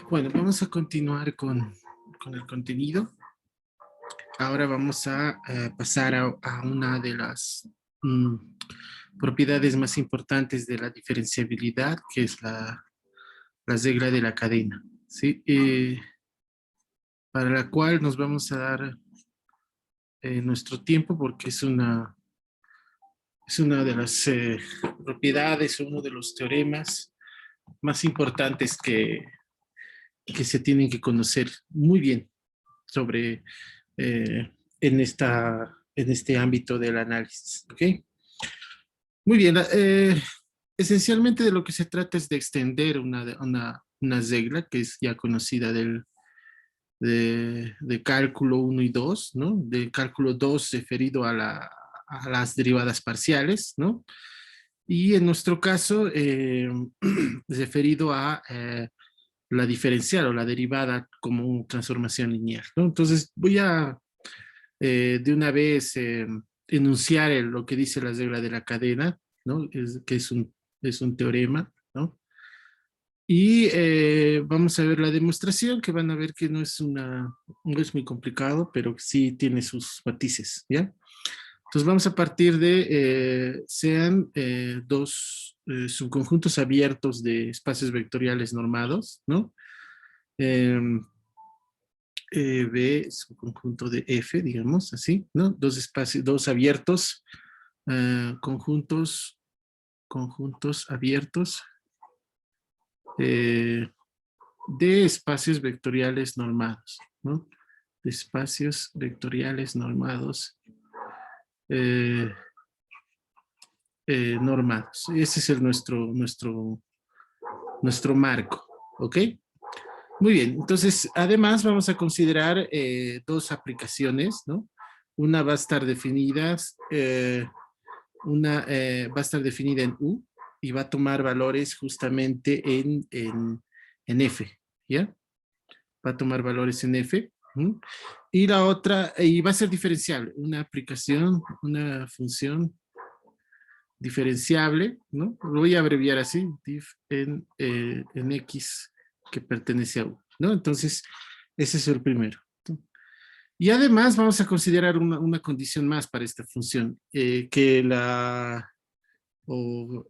Bueno, vamos a continuar con el contenido. Ahora vamos a pasar a una de las mm, propiedades más importantes de la diferenciabilidad, que es la regla de la cadena, ¿sí? Para la cual nos vamos a dar nuestro tiempo porque es una de las propiedades, uno de los teoremas más importantes que se tienen que conocer muy bien sobre en este ámbito del análisis. ¿Ok? Muy bien. Esencialmente de lo que se trata es de extender una regla que es ya conocida de cálculo uno y 2, ¿no? De cálculo 2 referido a las derivadas parciales, ¿no? Y en nuestro caso, referido a la diferencial o la derivada como transformación lineal, ¿no? Entonces voy a de una vez enunciar lo que dice la regla de la cadena, ¿no? Que es un teorema, ¿no? Y vamos a ver la demostración, que van a ver que no es muy complicado, pero sí tiene sus matices, ¿ya? Entonces vamos a partir de, sean dos subconjuntos abiertos de espacios vectoriales normados, ¿no? Eh, B es un conjunto de F, digamos así, ¿no? Dos espacios, dos abiertos, conjuntos abiertos eh, de espacios vectoriales normados, ¿no? De espacios vectoriales normados, eh, normados. Ese es nuestro marco, ¿ok? Muy bien, entonces además vamos a considerar dos aplicaciones, ¿no? Una va a estar definida, va a estar definida en U y va a tomar valores justamente en F, ¿ya? Va a tomar valores en F. ¿Mm? Y la otra, y va a ser diferenciable, una aplicación, una función diferenciable, ¿no? Lo voy a abreviar así, dif en X que pertenece a U, ¿no? Entonces, ese es el primero. Y además vamos a considerar una condición más para esta función, o,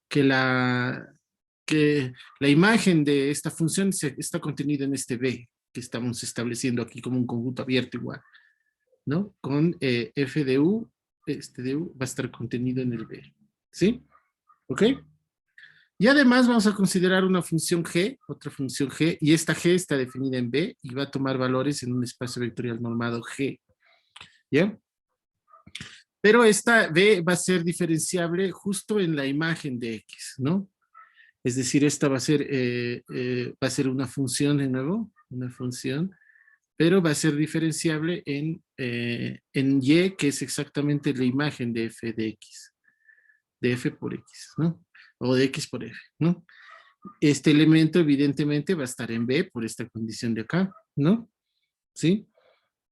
que la, que la imagen de esta función está contenida en este B, que estamos estableciendo aquí como un conjunto abierto igual, ¿no? Con f de u, este de u va a estar contenido en el B, ¿sí? ¿Ok? Y además vamos a considerar una función g, otra función g, y esta g está definida en B y va a tomar valores en un espacio vectorial normado G, ¿ya? Pero esta B va a ser diferenciable justo en la imagen de X, ¿no? Es decir, esta va a ser una función de nuevo, una función, pero va a ser diferenciable en Y, que es exactamente la imagen de f de X, de f por X, ¿no? O de X por f, ¿no? Este elemento evidentemente va a estar en B por esta condición de acá, ¿no? ¿Sí?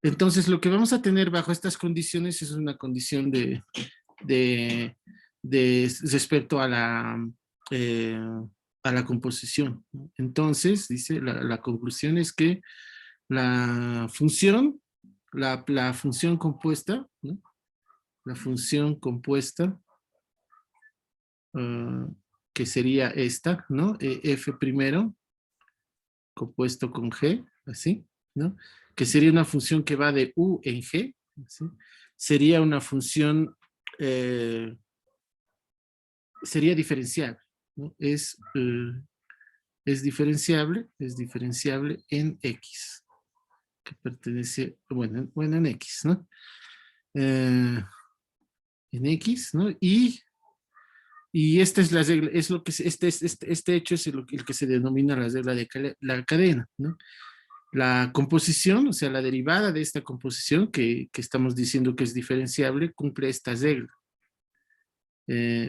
Entonces, lo que vamos a tener bajo estas condiciones es una condición de, respecto eh, a la composición. Entonces, dice, la conclusión es que la función, la función compuesta, ¿no? La función compuesta, uh, que sería esta, ¿no? F primero, compuesto con G, así, ¿no? Que sería una función que va de U en G, ¿sí? Sería una función, sería diferenciable, ¿no? Es diferenciable en X, que pertenece, bueno en X, ¿no? En X, ¿no? Y esta es la regla, es lo que este hecho es el que se denomina la regla de la cadena, ¿no? La composición, o sea, la derivada de esta composición que estamos diciendo que es diferenciable, cumple esta regla.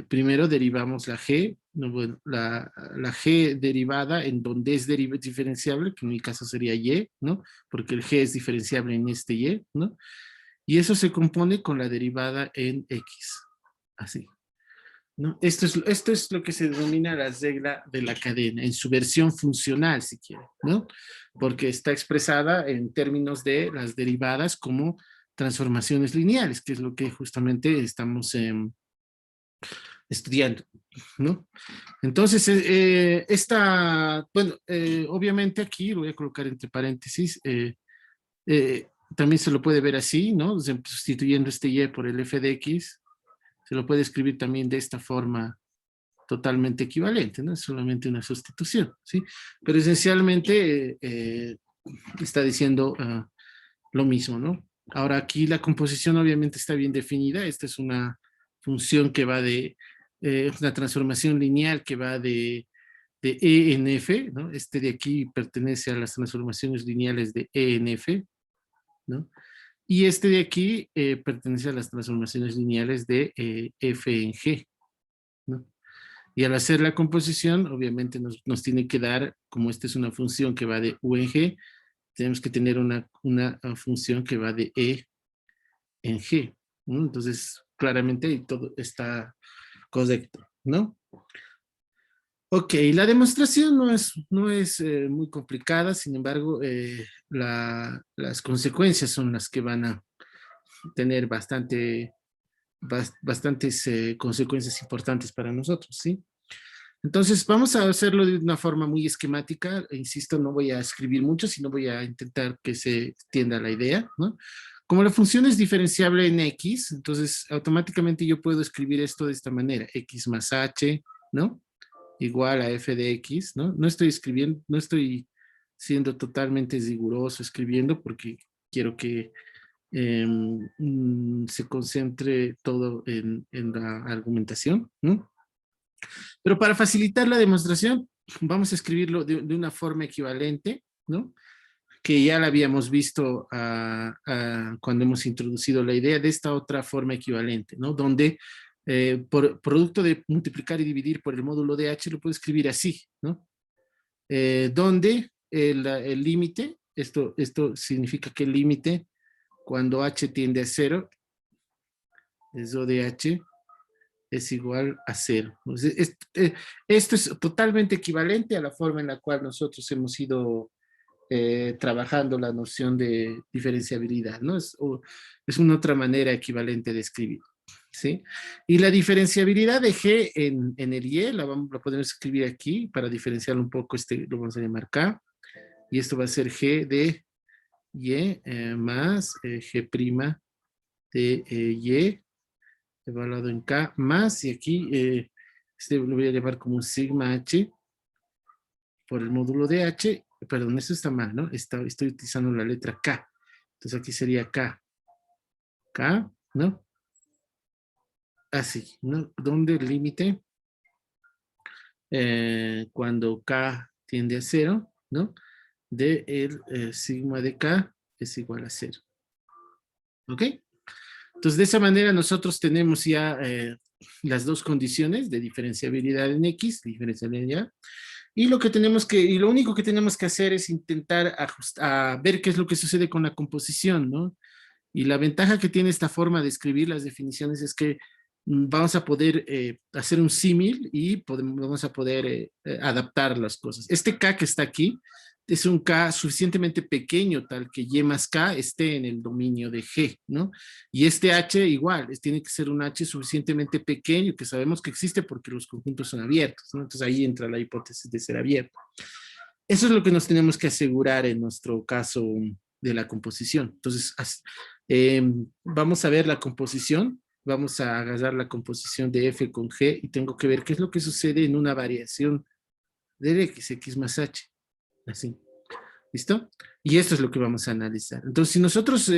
Primero derivamos la G, no, bueno, la G derivada en donde es diferenciable, que en mi caso sería Y, ¿no? Porque el G es diferenciable en este Y, ¿no? Y eso se compone con la derivada en X, así. ¿no? Esto es lo que se denomina la regla de la cadena, en su versión funcional, si quiere, ¿no? Porque está expresada en términos de las derivadas como transformaciones lineales, que es lo que justamente estamos estudiando, ¿no? Entonces, obviamente aquí lo voy a colocar entre paréntesis, también se lo puede ver así, ¿no? Sustituyendo este y por el f de x, se lo puede escribir también de esta forma totalmente equivalente, ¿no? Es solamente una sustitución, ¿sí? Pero esencialmente está diciendo lo mismo, ¿no? Ahora aquí la composición obviamente está bien definida, esta es una función que va una transformación lineal que va de E en F, ¿no? Este de aquí pertenece a las transformaciones lineales de E en F, ¿no? Y este de aquí pertenece a las transformaciones lineales de F en G, ¿no? Y al hacer la composición, obviamente nos tiene que dar, como esta es una función que va de U en G, tenemos que tener una función que va de E en G, ¿no? Entonces, claramente todo está correcto, ¿no? Ok, la demostración no es muy complicada, sin embargo, las consecuencias son las que van a tener bastantes consecuencias importantes para nosotros, ¿sí? Entonces, vamos a hacerlo de una forma muy esquemática. Insisto, no voy a escribir mucho, sino voy a intentar que se extienda la idea, ¿no? Como la función es diferenciable en X, entonces automáticamente yo puedo escribir esto de esta manera, X más H, ¿no? Igual a F de X, ¿no? No estoy escribiendo, no estoy siendo totalmente riguroso escribiendo porque quiero que se concentre todo en la argumentación, ¿no? Pero para facilitar la demostración, vamos a escribirlo de una forma equivalente, ¿no? Que ya la habíamos visto cuando hemos introducido la idea de esta otra forma equivalente, ¿no? Donde por producto de multiplicar y dividir por el módulo de h lo puedo escribir así, ¿no? Donde el límite, esto significa que el límite cuando h tiende a 0 es O de h es igual a 0. Entonces, esto es totalmente equivalente a la forma en la cual nosotros hemos ido trabajando la noción de diferenciabilidad, ¿no? Es una otra manera equivalente de escribir, ¿sí? Y la diferenciabilidad de G en el Y la podemos escribir aquí para diferenciar un poco, lo vamos a llamar K, y esto va a ser G de Y más G' de Y evaluado en K más, y aquí lo voy a llamar como un sigma H por el módulo de H, perdón, eso está mal, ¿no? Estoy utilizando la letra K. Entonces aquí sería K. K, ¿no? Así, ¿no? Donde el límite, cuando K tiende a 0, ¿no? De el sigma de K es igual a 0. ¿Ok? Entonces, de esa manera nosotros tenemos ya las dos condiciones de diferenciabilidad en X, diferenciabilidad, y lo único que tenemos que hacer es intentar ver qué es lo que sucede con la composición, ¿no? Y la ventaja que tiene esta forma de escribir las definiciones es que vamos a poder hacer un símil y vamos a poder adaptar las cosas. Este K que está aquí es un K suficientemente pequeño tal que Y más K esté en el dominio de G, ¿no? Y este H igual, tiene que ser un H suficientemente pequeño que sabemos que existe porque los conjuntos son abiertos, ¿no? Entonces ahí entra la hipótesis de ser abierto. Eso es lo que nos tenemos que asegurar en nuestro caso de la composición. Entonces, vamos a ver la composición, vamos a agarrar la composición de F con G y tengo que ver qué es lo que sucede en una variación de X más H. Así. ¿Listo? Y esto es lo que vamos a analizar. Entonces, si nosotros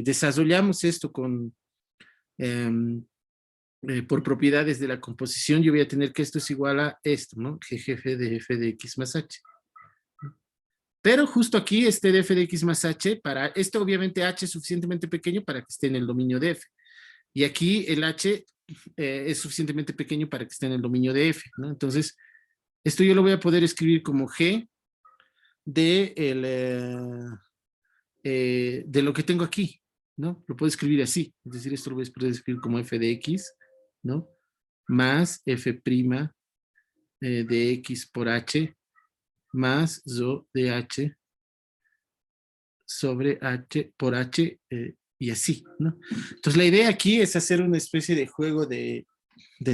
desarrollamos esto por propiedades de la composición, yo voy a tener que esto es igual a esto, ¿no? G de f de x más h. Pero justo aquí este de f de x más h, para esto obviamente h es suficientemente pequeño para que esté en el dominio de f. Y aquí el h es suficientemente pequeño para que esté en el dominio de f, ¿no? Entonces, esto yo lo voy a poder escribir como g de lo que tengo aquí, ¿no? Lo puedo escribir así, es decir, esto lo voy a poder escribir como f de x, ¿no? Más f' de x por h, más zo de h sobre h por h, y así, ¿no? Entonces la idea aquí es hacer una especie de juego de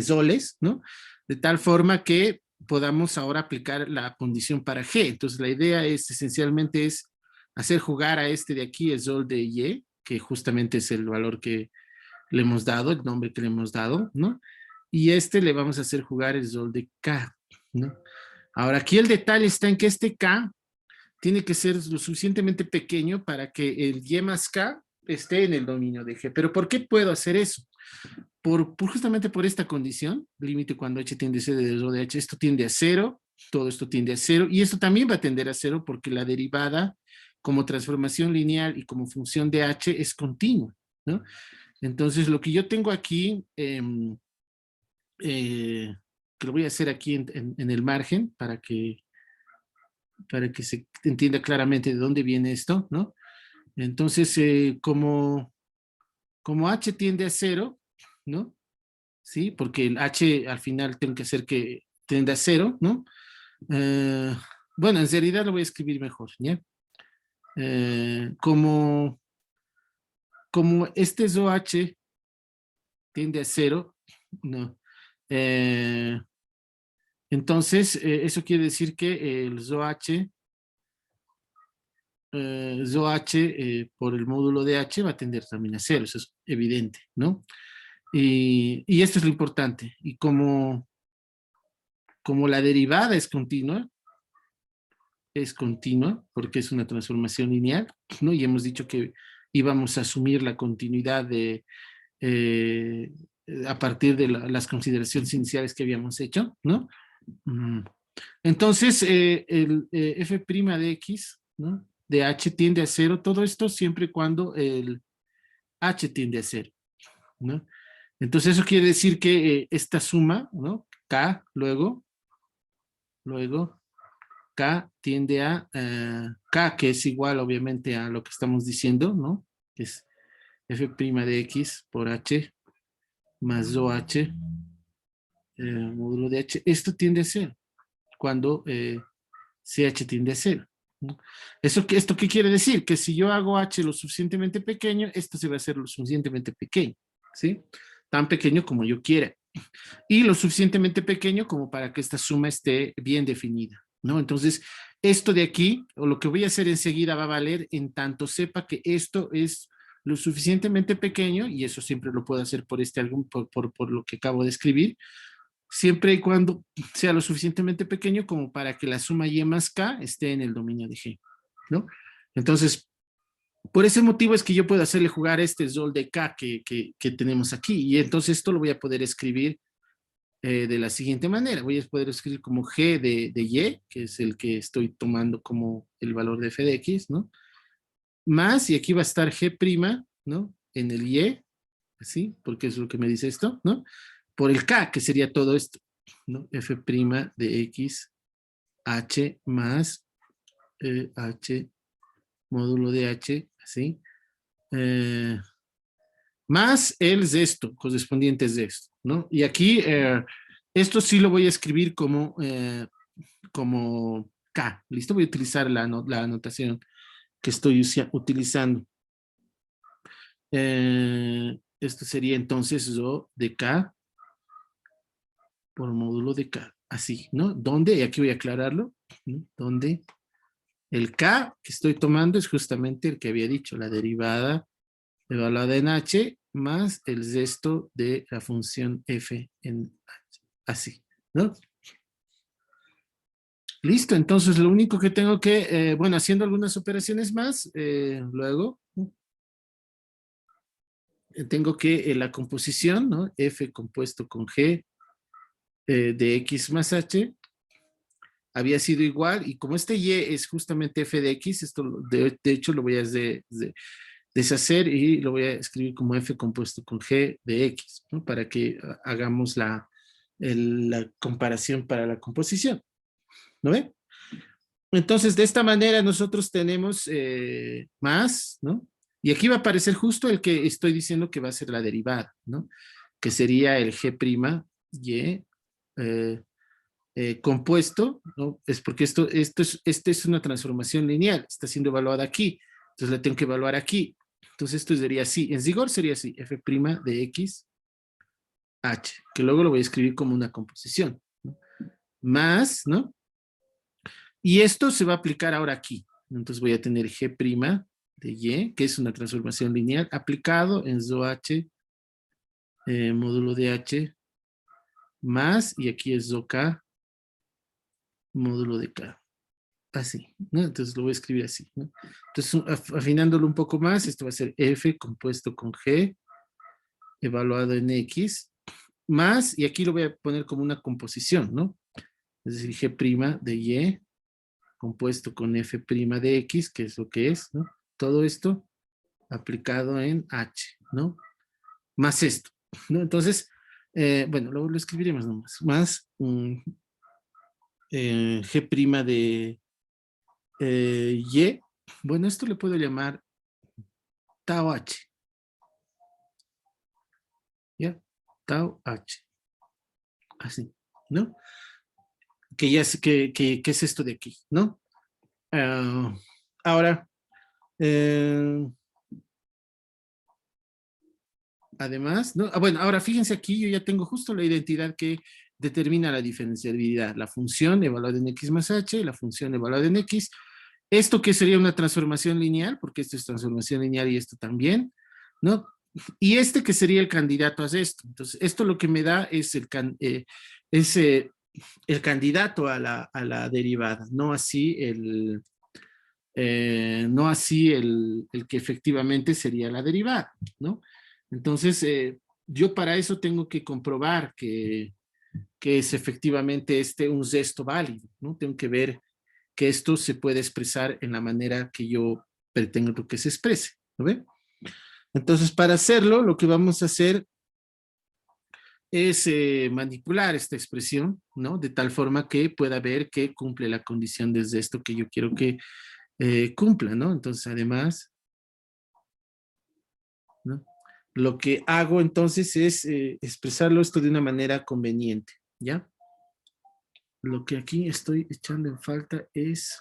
soles, ¿no? De tal forma que podamos ahora aplicar la condición para G. Entonces la idea es esencialmente es hacer jugar a este de aquí el sol de Y, que justamente es el valor que le hemos dado, el nombre que le hemos dado, ¿no? Y este le vamos a hacer jugar el sol de K, ¿no? Ahora aquí el detalle está en que este K tiene que ser lo suficientemente pequeño para que el Y más K esté en el dominio de G. Pero ¿por qué puedo hacer eso? Justamente por esta condición, límite cuando h tiende a 0 de rho de h, esto tiende a 0, todo esto tiende a 0, y esto también va a tender a 0 porque la derivada como transformación lineal y como función de h es continua, ¿no? Entonces lo que yo tengo aquí, que lo voy a hacer aquí en el margen para que se entienda claramente de dónde viene esto, ¿no? Entonces, como h tiende a 0, ¿no? ¿Sí? Porque el h al final tengo que hacer que tienda a 0, ¿no? Eh, bueno, en realidad lo voy a escribir mejor, ¿ya? Como este h tiende a 0, ¿no? Eh, entonces, eso quiere decir que el h por el módulo de h va a tender también a 0, eso es evidente, ¿no? Y esto es lo importante. Y como la derivada es continua, porque es una transformación lineal, ¿no? Y hemos dicho que íbamos a asumir la continuidad eh, a partir de las consideraciones iniciales que habíamos hecho, ¿no? Entonces, el f' de x, ¿no? De h tiende a 0, todo esto siempre y cuando el h tiende a 0, ¿no? Entonces eso quiere decir que esta suma, ¿no? K, luego, K tiende a, K que es igual obviamente a lo que estamos diciendo, ¿no? Que es f' de x por h más 2h módulo de h. Esto tiende a 0 cuando CH tiende a 0. ¿No? ¿Esto qué quiere decir? Que si yo hago H lo suficientemente pequeño, esto se va a hacer lo suficientemente pequeño, ¿sí? Tan pequeño como yo quiera. Y lo suficientemente pequeño como para que esta suma esté bien definida, ¿no? Entonces, esto de aquí, o lo que voy a hacer enseguida va a valer en tanto sepa que esto es lo suficientemente pequeño, y eso siempre lo puedo hacer por por lo que acabo de escribir, siempre y cuando sea lo suficientemente pequeño como para que la suma y más k esté en el dominio de G, ¿no? Entonces, por ese motivo es que yo puedo hacerle jugar este sol de k que tenemos aquí, y entonces esto lo voy a poder escribir de la siguiente manera. Voy a poder escribir como G de Y, que es el que estoy tomando como el valor de f de x, ¿no? Más, y aquí va a estar G', ¿no? En el Y, así, porque es lo que me dice esto, ¿no? Por el K, que sería todo esto, ¿no? F' de X, H más H módulo de H, así, más el de esto, correspondiente de esto, ¿no? Y aquí, esto sí lo voy a escribir como K, ¿listo? Voy a utilizar la anotación que estoy utilizando. Esto sería entonces rho de K por módulo de K, así, ¿no? ¿Dónde? Y aquí voy a aclararlo, ¿no? Donde el K que estoy tomando es justamente el que había dicho, la derivada evaluada en H más el resto de la función F en H, así, ¿no? Listo, entonces lo único que tengo que, bueno, haciendo algunas operaciones más, luego tengo que la composición, ¿no? F compuesto con G de X más H había sido igual, y como este Y es justamente f de X, esto de hecho lo voy a deshacer y lo voy a escribir como f compuesto con G de X, ¿no? Para que hagamos la comparación para la composición, ¿no ve? Entonces, de esta manera nosotros tenemos más, ¿no? Y aquí va a aparecer justo el que estoy diciendo que va a ser la derivada, ¿no? Que sería el G' Y compuesto, ¿no? Es porque esto es una transformación lineal, está siendo evaluada aquí, entonces la tengo que evaluar aquí. Entonces esto sería así, en rigor sería así, F' de X, H, que luego lo voy a escribir como una composición, ¿no? Más, ¿no? Y esto se va a aplicar ahora aquí. Entonces voy a tener G' de Y, que es una transformación lineal, aplicado en ZOH, módulo de H, más, y aquí es ZOK, módulo de K. Así, ¿no? Entonces lo voy a escribir así, ¿no? Entonces, afinándolo un poco más, esto va a ser F compuesto con G, evaluado en X, más, y aquí lo voy a poner como una composición, ¿no? Es decir, G' de Y, compuesto con F' de X, que es lo que es, ¿no? Todo esto aplicado en H, ¿no? Más esto, ¿no? Entonces, bueno, luego lo escribiremos nomás, más G' de Y, bueno, esto le puedo llamar tau H, ¿ya? Tau H, así, ¿no? Que ya es, que es esto de aquí, ¿no? Ahora, eh, además, ¿no? Bueno, ahora fíjense aquí, yo ya tengo justo la identidad que determina la diferenciabilidad, la función evaluada en X más H, la función evaluada en X, esto que sería una transformación lineal, porque esto es transformación lineal y esto también, ¿no? Y este que sería el candidato a esto. Entonces, esto lo que me da es el candidato a la derivada, no así no así el que efectivamente sería la derivada, ¿no? Entonces, yo para eso tengo que comprobar que es efectivamente un gesto válido, ¿no? Tengo que ver que esto se puede expresar en la manera que yo pretendo que se exprese, ¿no ve? Entonces, para hacerlo, lo que vamos a hacer es manipular esta expresión, ¿no? De tal forma que pueda ver que cumple la condición desde esto que yo quiero que cumpla, ¿no? Entonces, además, ¿no? Lo que hago entonces es expresarlo esto de una manera conveniente, ¿ya? Lo que aquí estoy echando en falta es...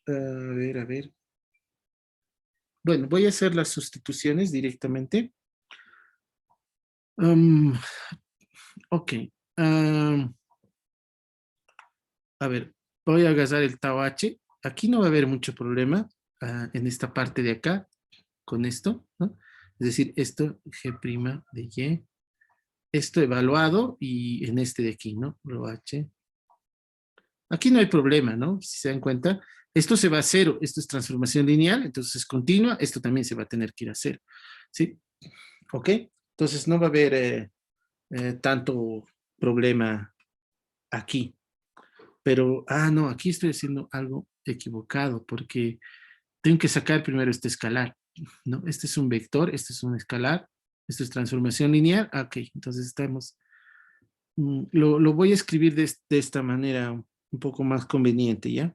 A ver, a ver. Bueno, voy a hacer las sustituciones directamente. Um, ok. Um, a ver, voy a agarrar el tau H. Aquí no va a haber mucho problema en esta parte de acá con esto, ¿no? Es decir, esto G' de Y, esto evaluado y en este de aquí, ¿no? Lo H. Aquí no hay problema, ¿no? Si se dan cuenta, esto se va a cero, esto es transformación lineal, entonces es continua, esto también se va a tener que ir a cero, ¿sí? ¿Ok? Entonces no va a haber tanto problema aquí. Pero, no, aquí estoy haciendo algo equivocado porque tengo que sacar primero este escalar, ¿no? Este es un vector, este es un escalar, esto es transformación lineal. Ok, entonces estamos, lo voy a escribir de esta manera un poco más conveniente, ¿ya?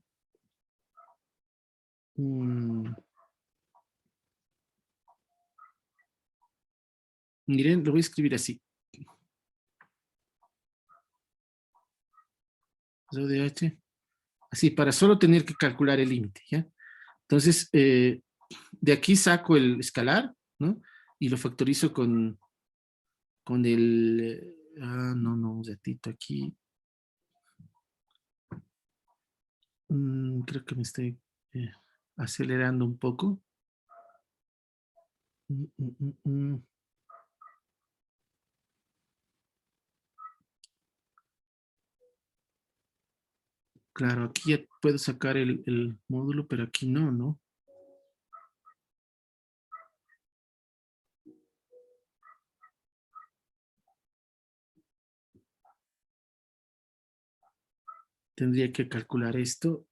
Miren, lo voy a escribir así. H, así, para solo tener que calcular el límite, ¿ya? Entonces, de aquí saco el escalar, ¿no? Y lo factorizo con el... no, un ratito aquí. Creo que me estoy acelerando un poco. Mm, mm, mm, mm. Claro, aquí ya puedo sacar el módulo, pero aquí no, ¿no? Tendría que calcular esto.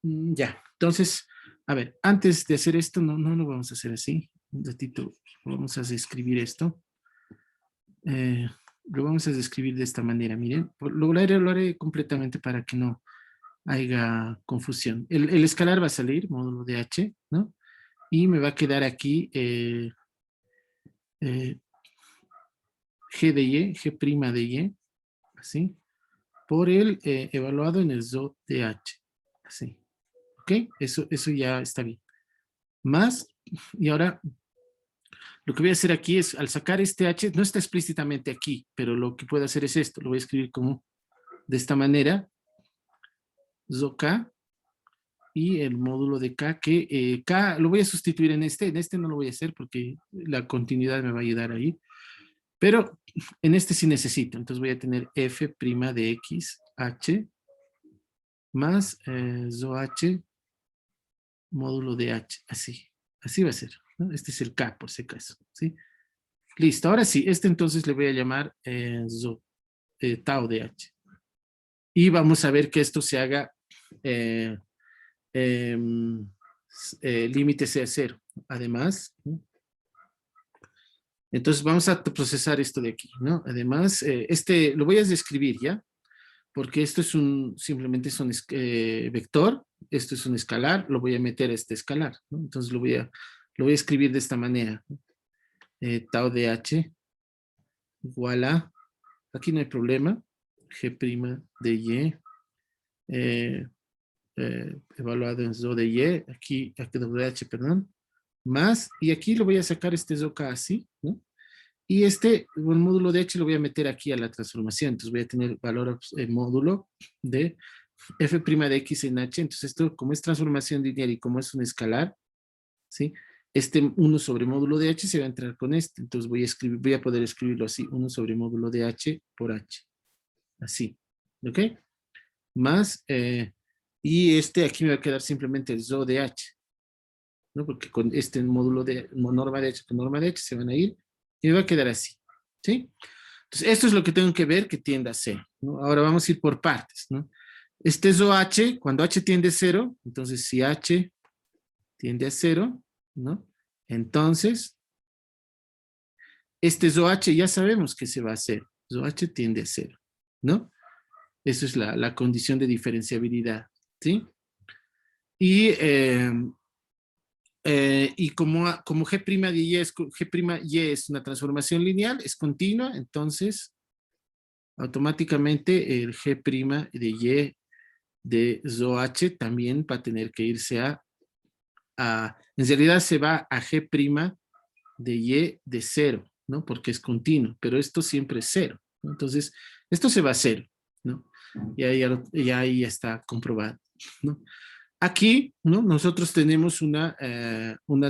Ya, entonces, a ver, antes de hacer esto, no lo vamos a hacer así. Un ratito, vamos a escribir esto. lo vamos a describir de esta manera, miren, lo haré completamente para que no haya confusión. El escalar va a salir, módulo de H, ¿no? Y me va a quedar aquí eh, G de Y, G' de Y, así, por el evaluado en el ZO de H, así. ¿Ok? Eso ya está bien. Más, y ahora lo que voy a hacer aquí es, al sacar este H, no está explícitamente aquí, pero lo que puedo hacer es esto, lo voy a escribir como de esta manera, ZO K, y el módulo de K, que K lo voy a sustituir en este no lo voy a hacer porque la continuidad me va a ayudar ahí, pero en este sí necesito, entonces voy a tener F' de X, H, más ZOH, módulo de H, así va a ser, ¿no? Este es el K por si acaso, ¿sí? Listo, ahora sí, entonces le voy a llamar tau de H. Y vamos a ver que esto se haga eh, límite sea cero. Además, ¿no? Entonces vamos a procesar esto de aquí, ¿no? Además, lo voy a describir, ¿ya? Porque esto es simplemente es un vector, esto es un escalar, lo voy a meter a este escalar, ¿no? Entonces lo voy a escribir de esta manera. Tau de H igual a, aquí no hay problema, G' de Y, evaluado en ZO de Y, aquí WH, perdón, más, y aquí lo voy a sacar este ZOK así, ¿no? Y el módulo de H lo voy a meter aquí a la transformación, entonces voy a tener valor módulo de F' de X en H, entonces esto como es transformación lineal y como es un escalar, ¿sí? Este 1 sobre módulo de H se va a entrar con este, entonces voy a poder escribirlo así, 1 sobre módulo de H por H, así, ¿ok? Más, y aquí me va a quedar simplemente el ZO de H, ¿no? Porque con este módulo de norma de H con norma de H se van a ir y me va a quedar así, ¿sí? Entonces, esto es lo que tengo que ver que tiende a cero, ¿no? Ahora vamos a ir por partes, ¿no? Este es OH, cuando H tiende a cero, entonces si H tiende a cero, ¿no? Entonces, este es OH, ya sabemos que se va a hacer. OH tiende a cero, ¿no? Eso es la condición de diferenciabilidad, ¿sí? Y como G' de Y G' Y es una transformación lineal, es continua, entonces automáticamente el G' de Y de ZOH también va a tener que irse en realidad se va a G' de Y de cero, ¿no? Porque es continuo, pero esto siempre es cero, ¿no? Entonces, esto se va a cero, ¿no? Y ahí ya está comprobado, ¿no? Aquí, ¿no? Nosotros tenemos una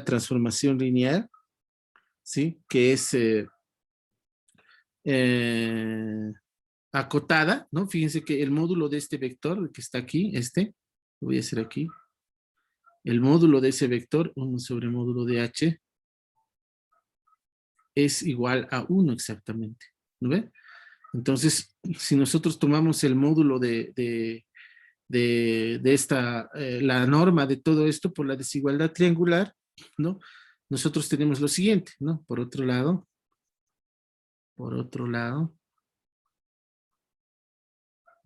transformación lineal, ¿sí? Que es eh, acotada, ¿no? Fíjense que el módulo de este vector que está aquí, lo voy a hacer aquí, el módulo de ese vector, 1 sobre módulo de H, es igual a 1 exactamente, ¿no ve? Entonces, si nosotros tomamos el módulo de la norma de todo esto por la desigualdad triangular, ¿no? Nosotros tenemos lo siguiente, ¿no? Por otro lado,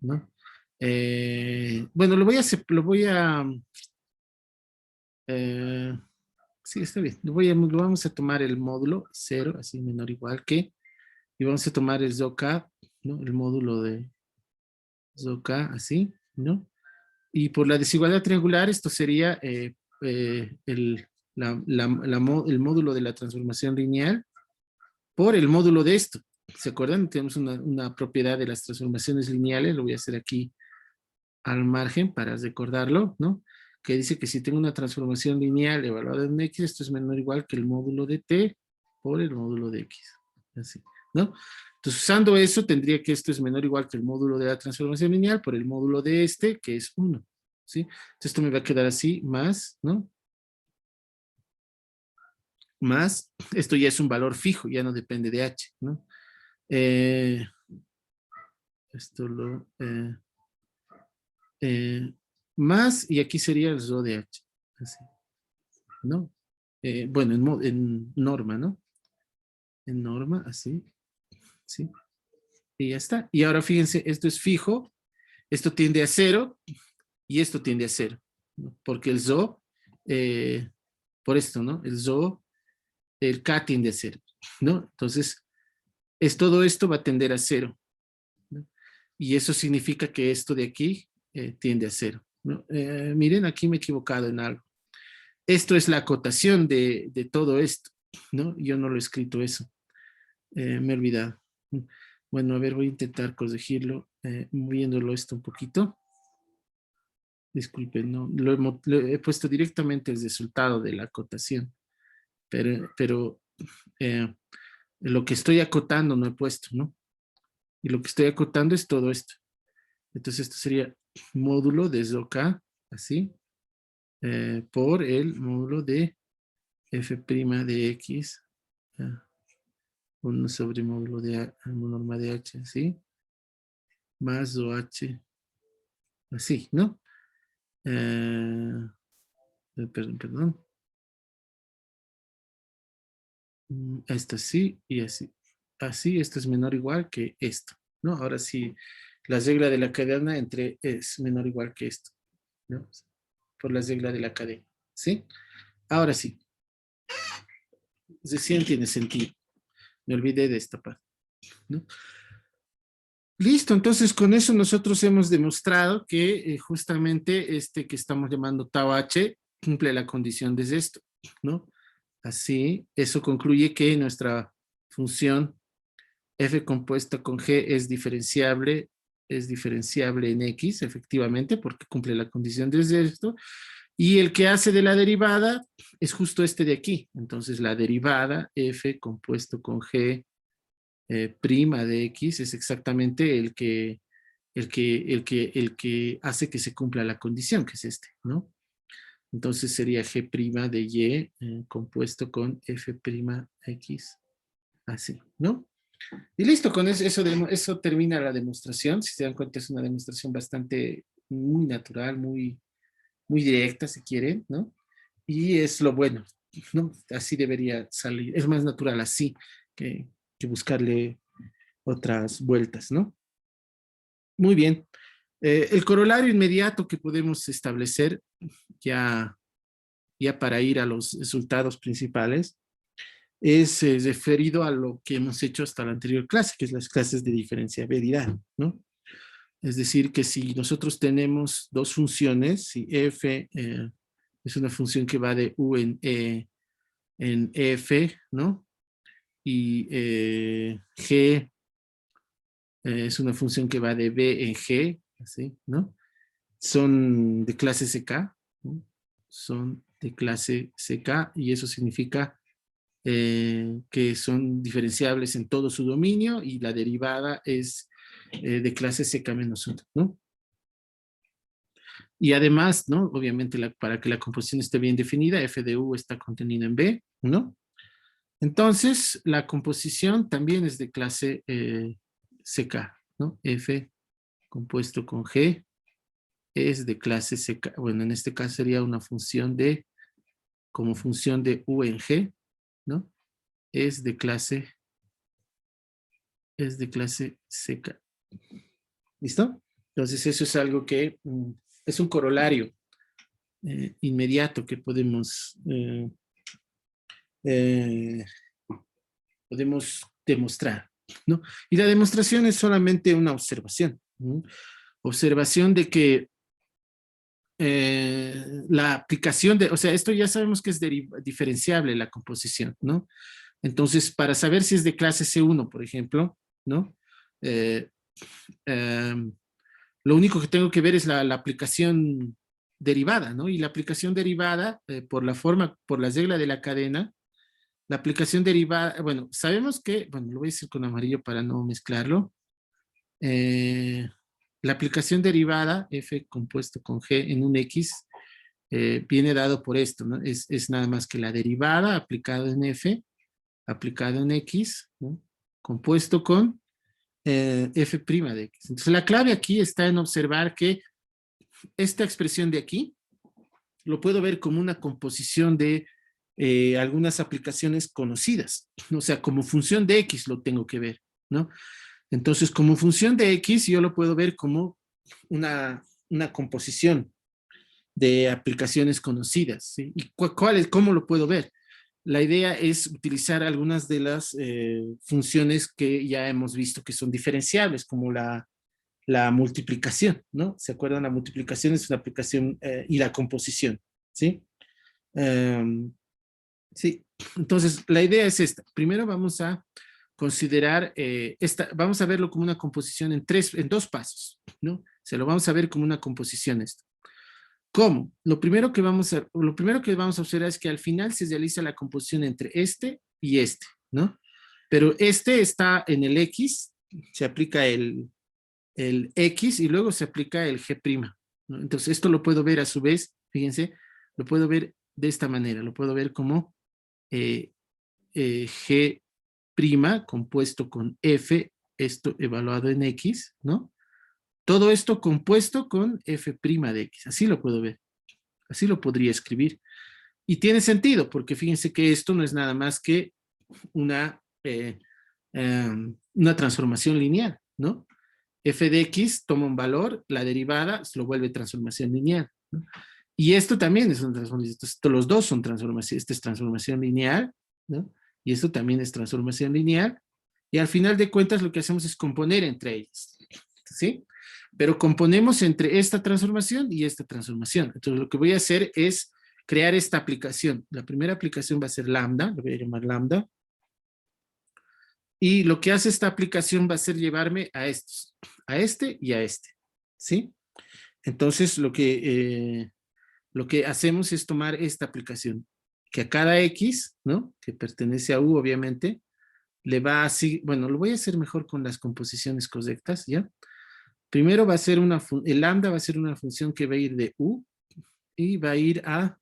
¿no? Bueno, eh, sí, está bien, lo vamos a tomar el módulo 0, así menor o igual que, y vamos a tomar el ZOK, ¿no? El módulo de ZOK, así, ¿no? Y por la desigualdad triangular, esto sería el módulo de la transformación lineal por el módulo de esto. ¿Se acuerdan? Tenemos una propiedad de las transformaciones lineales, lo voy a hacer aquí al margen para recordarlo, ¿no? Que dice que si tengo una transformación lineal evaluada en X, esto es menor o igual que el módulo de T por el módulo de X. Así, ¿no? Entonces, usando eso, tendría que esto es menor o igual que el módulo de la transformación lineal por el módulo de que es 1. ¿Sí? Entonces, esto me va a quedar así, más, ¿no? Más, esto ya es un valor fijo, ya no depende de H, ¿no? Eh, esto más, y aquí sería el ZO de H, así, ¿no? Bueno, en norma, ¿no? En norma, así, ¿sí? Y ya está. Y ahora fíjense, esto es fijo, esto tiende a cero y esto tiende a cero, ¿no? Porque el ZO, por esto, ¿no? El ZO, el K tiende a cero, ¿no? Entonces, todo esto va a tender a cero, ¿no? Y eso significa que esto de aquí tiende a cero, ¿no? Miren, aquí me he equivocado en algo. Esto es la acotación de todo esto, ¿no? Yo no lo he escrito eso. Me he olvidado. Bueno, a ver, voy a intentar corregirlo, moviéndolo esto un poquito. Disculpen, no, lo he puesto directamente el resultado de la acotación, pero lo que estoy acotando no he puesto, ¿no? Y lo que estoy acotando es todo esto. Entonces esto sería módulo desde acá, así, por el módulo de f' de x, 1 sobre módulo de norma de h, ¿sí? Más OH, así, ¿no? Perdón. Esto sí y así. Así, esto es menor o igual que esto, ¿no? Ahora sí, la regla de la cadena entre es menor o igual que esto, ¿no? Por la regla de la cadena, ¿sí? Ahora sí, recién tiene sentido. Me olvidé de esta parte, ¿no? Listo, entonces con eso nosotros hemos demostrado que justamente este que estamos llamando tau h cumple la condición de esto, ¿no? Así, eso concluye que nuestra función f compuesta con g es diferenciable en x, efectivamente, porque cumple la condición de esto, y el que hace de la derivada es justo este de aquí. Entonces la derivada f compuesto con g prima de x es exactamente el que hace que se cumpla la condición, que es este, ¿no? Entonces sería g' de y compuesto con f'x, así, ¿no? Y listo, con eso termina la demostración. Si se dan cuenta, es una demostración bastante, muy natural, muy directa, si quieren, ¿no? Y es lo bueno, ¿no? Así debería salir. Es más natural así que buscarle otras vueltas, ¿no? Muy bien. El corolario inmediato que podemos establecer ya para ir a los resultados principales es referido a lo que hemos hecho hasta la anterior clase, que es las clases de diferenciabilidad, ¿no? Es decir, que si nosotros tenemos dos funciones, si f es una función que va de u en f, ¿no? Y g es una función que va de b en g, así, ¿no? Son de clase CK, ¿no? Son de clase CK y eso significa que son diferenciables en todo su dominio y la derivada es de clase CK-1, ¿no? Y además, ¿no? Obviamente, para que la composición esté bien definida, f de u está contenida en B, ¿no? Entonces, la composición también es de clase CK, ¿no? F compuesto con G es de clase CK. Bueno, en este caso sería una función como función de u en G, ¿no? Es de clase CK. ¿Listo? Entonces, eso es algo que es un corolario inmediato que eh, podemos demostrar, ¿no? Y la demostración es solamente una observación, ¿no? Observación de que la aplicación o sea, esto ya sabemos que es diferenciable la composición, ¿no? Entonces, para saber si es de clase C1, por ejemplo, ¿no? Eh, eh, lo único que tengo que ver es la aplicación derivada, ¿no? Y la aplicación derivada, por la regla de la cadena, la aplicación derivada, bueno, sabemos que, bueno, lo voy a decir con amarillo para no mezclarlo. La aplicación derivada, f compuesto con g en un x, viene dado por esto, ¿no? Es nada más que la derivada aplicada en f, aplicado en x, ¿no? Compuesto con f' de x. Entonces la clave aquí está en observar que esta expresión de aquí lo puedo ver como una composición de algunas aplicaciones conocidas, o sea, como función de x lo tengo que ver, ¿no? Entonces, como función de X, yo lo puedo ver como una composición de aplicaciones conocidas, ¿sí? ¿Y cómo lo puedo ver? La idea es utilizar algunas de las funciones que ya hemos visto que son diferenciables, como la multiplicación, ¿no? ¿Se acuerdan? La multiplicación es una aplicación y la composición, ¿sí? Um, sí, entonces la idea es esta. Primero vamos a considerar vamos a verlo como una composición en dos pasos, ¿no? Se lo vamos a ver como una composición esto. ¿Cómo? Lo primero que vamos a observar es que al final se realiza la composición entre este y este, ¿no? Pero este está en el X, se aplica el X y luego se aplica el G', ¿no? Entonces esto lo puedo ver a su vez, fíjense, lo puedo ver de esta manera, lo puedo ver como G' compuesto con F, esto evaluado en X, ¿no? Todo esto compuesto con F' de X, así lo puedo ver, así lo podría escribir. Y tiene sentido, porque fíjense que esto no es nada más que una transformación lineal, ¿no? F de X toma un valor, la derivada se lo vuelve transformación lineal, ¿no? Y esto también es una transformación, los dos son transformación, esta es transformación lineal, ¿no? Y esto también es transformación lineal, y al final de cuentas lo que hacemos es componer entre ellas, ¿sí? Pero componemos entre esta transformación y esta transformación. Entonces lo que voy a hacer es crear esta aplicación. La primera aplicación va a ser lambda, lo voy a llamar lambda, y lo que hace esta aplicación va a ser llevarme a estos, a este y a este, ¿sí? Entonces lo que hacemos es tomar esta aplicación, que a cada X, ¿no? Que pertenece a U, obviamente, le va así, bueno, lo voy a hacer mejor con las composiciones correctas, ¿ya? Primero va a ser el lambda va a ser una función que va a ir de U y va a ir a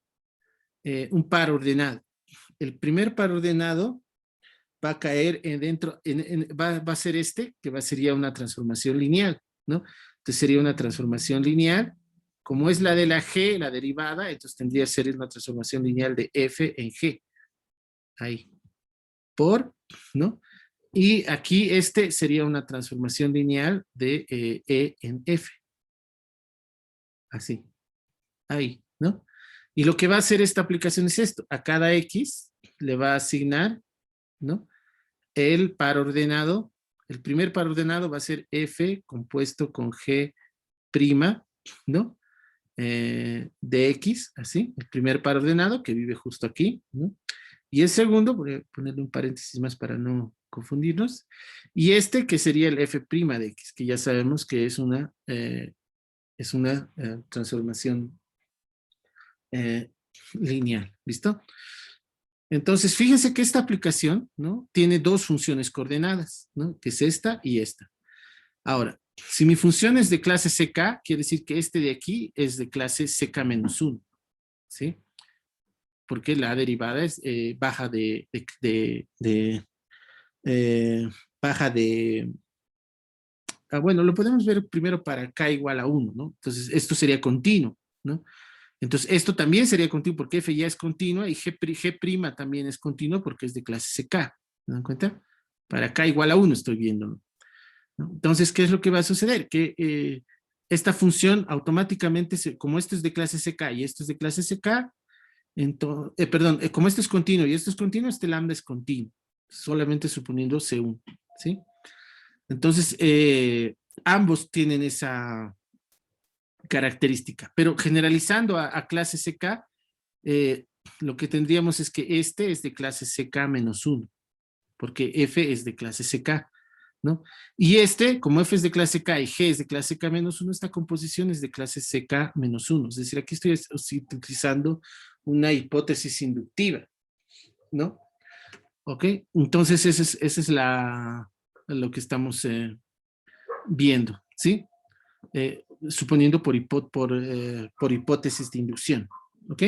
un par ordenado. El primer par ordenado va a caer va a ser que sería una transformación lineal, ¿no? Entonces sería una transformación lineal, como es la de la G, la derivada, entonces tendría que ser una transformación lineal de F en G, ahí, ¿no? Y aquí sería una transformación lineal de E en F, así, ahí, ¿no? Y lo que va a hacer esta aplicación es esto, a cada X le va a asignar, ¿no? El par ordenado, el primer par ordenado va a ser F compuesto con G', ¿no? De X, así, el primer par ordenado que vive justo aquí, ¿no? Y el segundo, voy a ponerle un paréntesis más para no confundirnos, y que sería el F' de X, que ya sabemos que es una transformación lineal, ¿listo? Entonces, fíjense que esta aplicación, ¿no? Tiene dos funciones coordenadas, ¿no? Que es esta y esta. Ahora, si mi función es de clase CK, quiere decir que este de aquí es de clase CK-1, ¿sí? Porque la derivada es baja baja de... bueno, lo podemos ver primero para K igual a 1, ¿no? Entonces, esto sería continuo, ¿no? Entonces, esto también sería continuo porque F ya es continua y G' también es continuo porque es de clase CK. ¿Se dan cuenta? Para K igual a 1 estoy viendo, ¿no? Entonces, ¿qué es lo que va a suceder? Que esta función automáticamente, como esto es de clase CK y esto es de clase CK, perdón, como esto es continuo y esto es continuo, este lambda es continuo, solamente suponiendo C1, ¿sí? Entonces, ambos tienen esa característica, pero generalizando a clase CK, lo que tendríamos es que este es de clase CK-1, porque F es de clase CK, ¿no? Y como F es de clase K y G es de clase K-1, esta composición es de clase CK-1, es decir, aquí estoy utilizando una hipótesis inductiva, ¿no? ¿Ok? Entonces, esa es lo que estamos viendo, ¿sí? Suponiendo por hipótesis de inducción, ¿ok?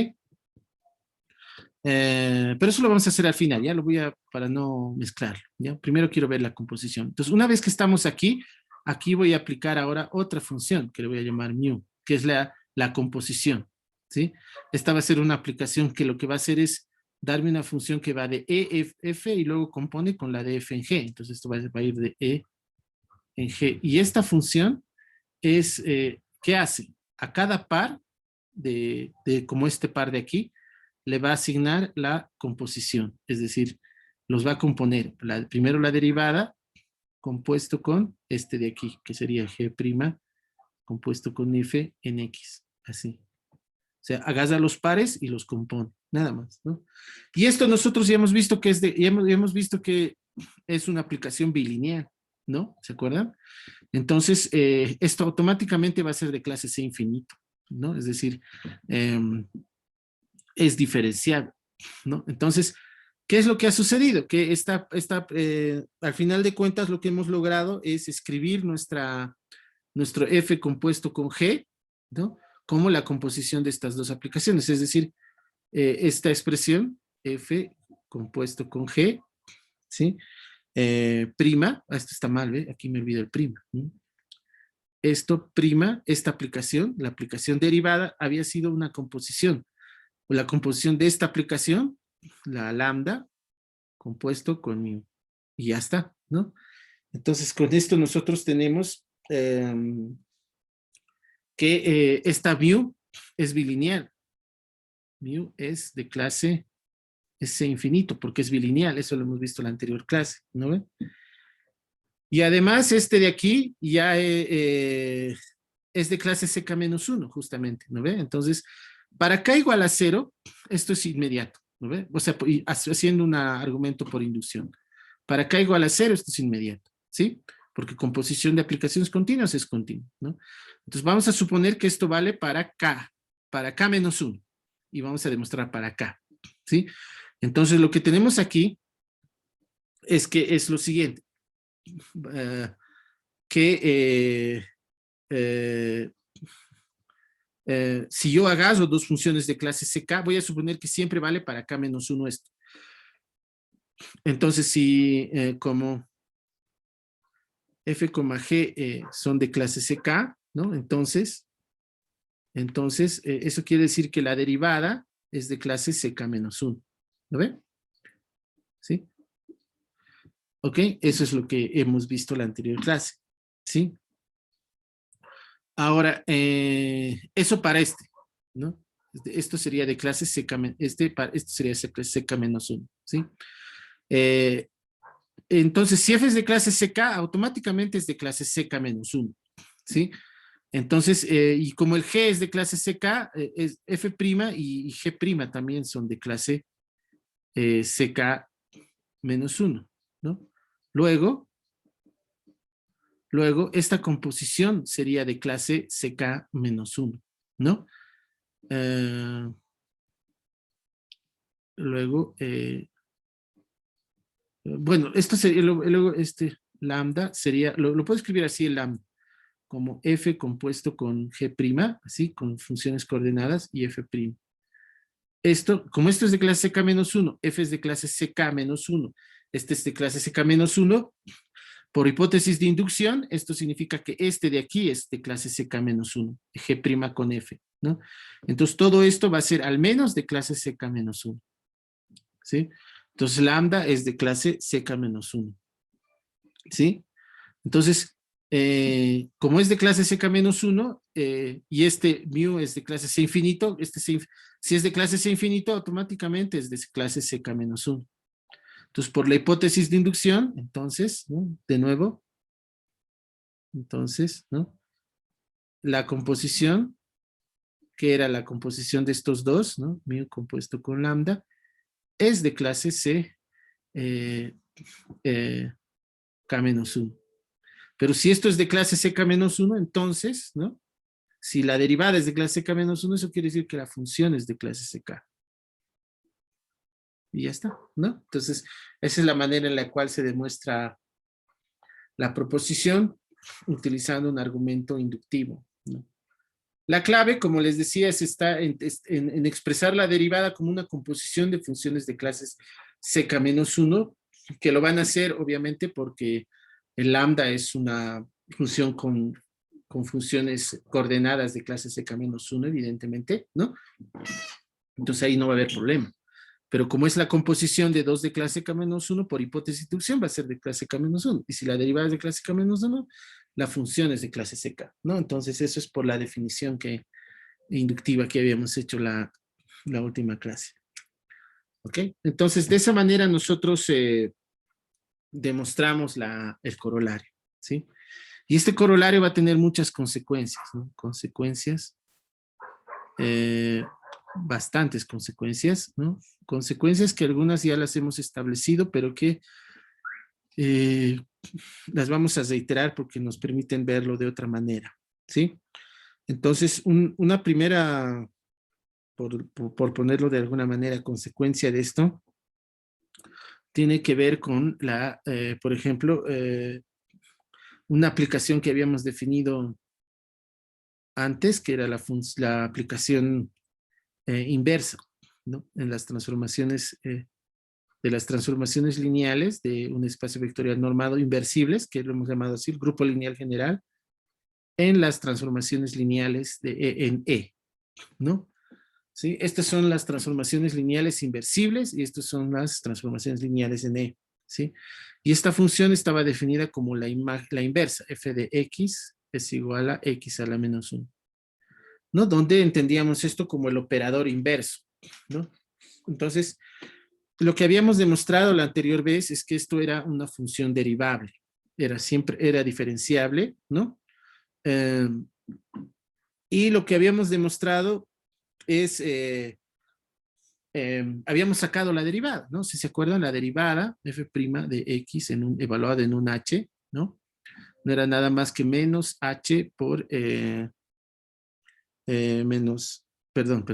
Pero eso lo vamos a hacer al final, ya lo para no mezclarlo, ¿ya? Primero quiero ver la composición. Entonces, una vez que estamos aquí voy a aplicar ahora otra función que le voy a llamar mu, que es la composición, ¿sí? Esta va a ser una aplicación que lo que va a hacer es darme una función que va de E, F y luego compone con la de F en G. Entonces, esto va a ir de E en G. Y esta función es, ¿qué hace? A cada par como este par de aquí, le va a asignar la composición, es decir, los va a componer. Primero la derivada compuesto con este de aquí, que sería G' compuesto con F en X, así. O sea, agarra los pares y los compone, nada más, ¿no? Y esto nosotros ya hemos visto que ya hemos visto que es una aplicación bilineal, ¿no? ¿Se acuerdan? Entonces, esto automáticamente va a ser de clase C infinito, ¿no? Es decir, es diferenciable, ¿no? Entonces, ¿qué es lo que ha sucedido? Que al final de cuentas lo que hemos logrado es escribir nuestro F compuesto con G, ¿no? Como la composición de estas dos aplicaciones, es decir, esta expresión F compuesto con G, ¿sí? Prima, esto está mal, ¿ve? Aquí me olvido el prima, ¿no? Esto prima, esta aplicación, la aplicación derivada, había sido una composición, o la composición de esta aplicación, la lambda, compuesto con mu, y ya está, ¿no? Entonces, con esto nosotros tenemos que esta mu es bilineal. Mu es de clase S infinito, porque es bilineal, eso lo hemos visto en la anterior clase, ¿no ven? Y además, este de aquí ya es de clase CK-1, justamente, ¿no ve? Entonces, para K igual a 0, esto es inmediato, ¿no ve? O sea, haciendo un argumento por inducción. Para K igual a 0, esto es inmediato, ¿sí? Porque composición de aplicaciones continuas es continua, ¿no? Entonces, vamos a suponer que esto vale para K-1, y vamos a demostrar para K, ¿sí? Entonces, lo que tenemos aquí es que es lo siguiente. Que si yo agarro dos funciones de clase CK, voy a suponer que siempre vale para K-1 esto. Entonces, si como F, G son de clase CK, ¿no? Entonces eso quiere decir que la derivada es de clase CK-1. ¿Lo ven? ¿Sí? Ok, eso es lo que hemos visto en la anterior clase. ¿Sí? Ahora, eso para ¿no? Esto sería de clase CK, esto sería CK-1, ¿sí? Entonces, si F es de clase CK, automáticamente es de clase CK-1, ¿sí? Entonces, y como el G es de clase CK, es F' y G' también son de clase CK-1, ¿no? Luego, esta composición sería de clase CK-1, ¿no? Luego, bueno, esto sería, luego lambda sería, lo puedo escribir así el lambda, como F compuesto con G', así, con funciones coordenadas y F'. Como esto es de clase CK-1, F es de clase CK-1, este es de clase CK-1, por hipótesis de inducción, esto significa que este de aquí es de clase CK-1, G' con F, ¿no? Entonces, todo esto va a ser al menos de clase CK-1, ¿sí? Entonces, lambda es de clase CK-1, ¿sí? Entonces, como es de clase CK-1, y este mu es de clase C infinito, si es de clase C infinito, automáticamente es de clase CK-1. Entonces, por la hipótesis de inducción, entonces, ¿no? De nuevo, entonces, ¿no? La composición, que era la composición de estos dos, ¿no? Mu compuesto con lambda, es de clase C K-1. Pero si esto es de clase CK-1, entonces, ¿no? Si la derivada es de clase CK-1, eso quiere decir que la función es de clase CK. Y ya está, ¿no? Entonces, esa es la manera en la cual se demuestra la proposición utilizando un argumento inductivo, ¿no? La clave, como les decía, está en expresar la derivada como una composición de funciones de clases CK-1, que lo van a hacer, obviamente, porque el lambda es una función con funciones coordenadas de clase CK-1, evidentemente, ¿no? Entonces ahí no va a haber problema. Pero como es la composición de 2 de clase K-1, por hipótesis de inducción va a ser de clase K-1. Y si la derivada es de clase K-1, la función es de clase CK, ¿no? Entonces eso es por la definición inductiva que habíamos hecho la última clase. ¿Ok? Entonces de esa manera nosotros demostramos el corolario, ¿sí? Y este corolario va a tener muchas consecuencias, ¿no? Consecuencias, bastantes consecuencias, ¿no? Consecuencias que algunas ya las hemos establecido, pero que las vamos a reiterar porque nos permiten verlo de otra manera, ¿sí? Entonces, una primera, por ponerlo de alguna manera, consecuencia de esto, tiene que ver con por ejemplo, una aplicación que habíamos definido antes, que era la aplicación inversa, ¿no? En las transformaciones de las transformaciones lineales de un espacio vectorial normado inversibles, que lo hemos llamado así, el grupo lineal general, en las transformaciones lineales en E, ¿no? ¿Sí? Estas son las transformaciones lineales inversibles y estas son las transformaciones lineales en E, ¿sí? Y esta función estaba definida como la inversa, f de x es igual a x a la menos 1, ¿no? Donde entendíamos esto como el operador inverso, ¿no? Entonces, lo que habíamos demostrado la anterior vez es que esto era una función derivable, era diferenciable, ¿no? Eh, y lo que habíamos demostrado es, habíamos sacado la derivada, ¿no? Si se acuerdan, la derivada f' de x evaluada en un h, ¿no? No era nada más que menos h por menos, perdón,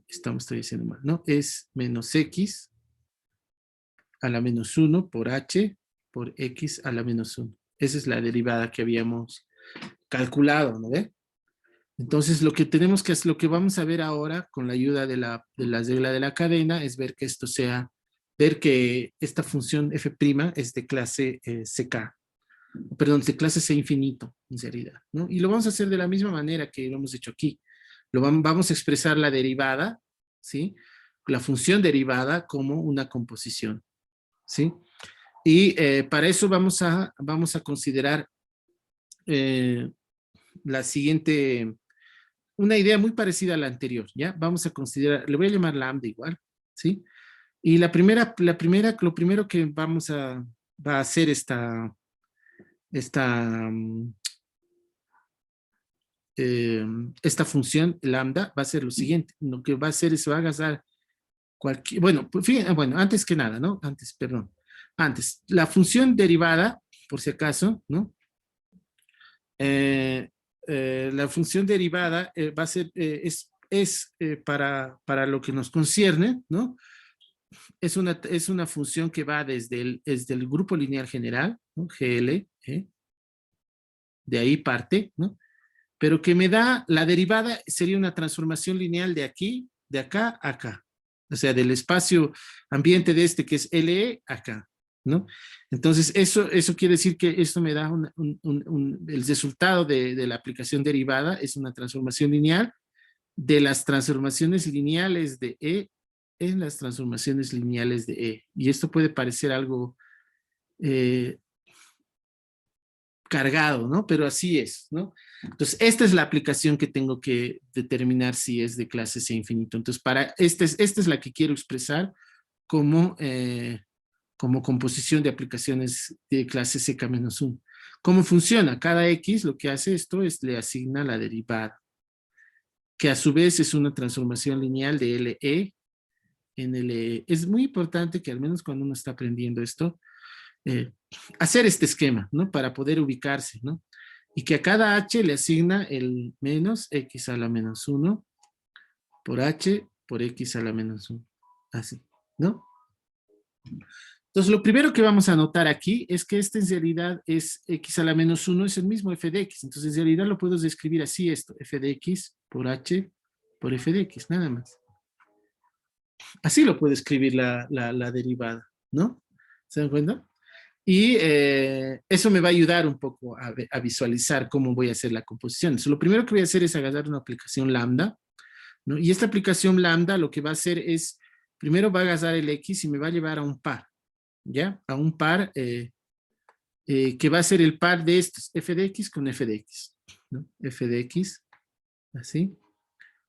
estoy diciendo mal, ¿no? Es menos x a la menos 1 por h por x a la menos 1. Esa es la derivada que habíamos calculado, ¿no ve? Entonces, lo que tenemos que hacer, lo que vamos a ver ahora con la ayuda de la regla de la cadena es ver que ver que esta función f' es de clase CK, perdón, de clase C infinito, en realidad, ¿no? Y lo vamos a hacer de la misma manera que lo hemos hecho aquí. Vamos a expresar la derivada, ¿sí? La función derivada como una composición, ¿sí? Y para eso vamos a considerar la siguiente, una idea muy parecida a la anterior, ¿ya? Vamos a considerar, le voy a llamar lambda igual, ¿sí? Y lo primero que va a hacer esta, esta función lambda va a ser lo siguiente. Lo que va a hacer es, va a agarrar cualquier, bueno, pues, fíjense, bueno, antes que nada, ¿no? Antes, la función derivada, por si acaso, ¿no? La función derivada va a ser, para lo que nos concierne, ¿no? Es una función que va desde el grupo lineal general, ¿no? GL, de ahí parte, ¿no? Pero que me da, la derivada sería una transformación lineal de aquí, de acá, a acá. O sea, del espacio ambiente de este que es LE, acá, ¿no? Entonces, eso quiere decir que esto me da el resultado de la aplicación derivada, es una transformación lineal de las transformaciones lineales de E en las transformaciones lineales de E. Y esto puede parecer algo eh, cargado, ¿no? Pero así es, ¿no? Entonces, esta es la aplicación que tengo que determinar si es de clase C infinito. Entonces, esta es la que quiero expresar como, como composición de aplicaciones de clase CK-1. ¿Cómo funciona? Cada X lo que hace esto es le asigna la derivada, que a su vez es una transformación lineal de LE en LE. Es muy importante que al menos cuando uno está aprendiendo esto, hacer este esquema, ¿no? Para poder ubicarse, ¿no? Y que a cada h le asigna el menos x a la menos 1 por h por x a la menos 1. Así, ¿no? Entonces, lo primero que vamos a notar aquí es que este en realidad es x a la menos 1, es el mismo f de x. Entonces, en realidad lo puedo describir así esto, f de x por h por f de x, nada más. Así lo puedo escribir la derivada, ¿no? ¿Se dan cuenta? Y eso me va a ayudar un poco a visualizar cómo voy a hacer la composición. Entonces, lo primero que voy a hacer es agarrar una aplicación lambda, ¿no? Y esta aplicación lambda lo que va a hacer es Primero va a agarrar el X y me va a llevar a un par, ¿ya? A un par que va a ser el par de estos, f de x con f de x, ¿no? F de x, así,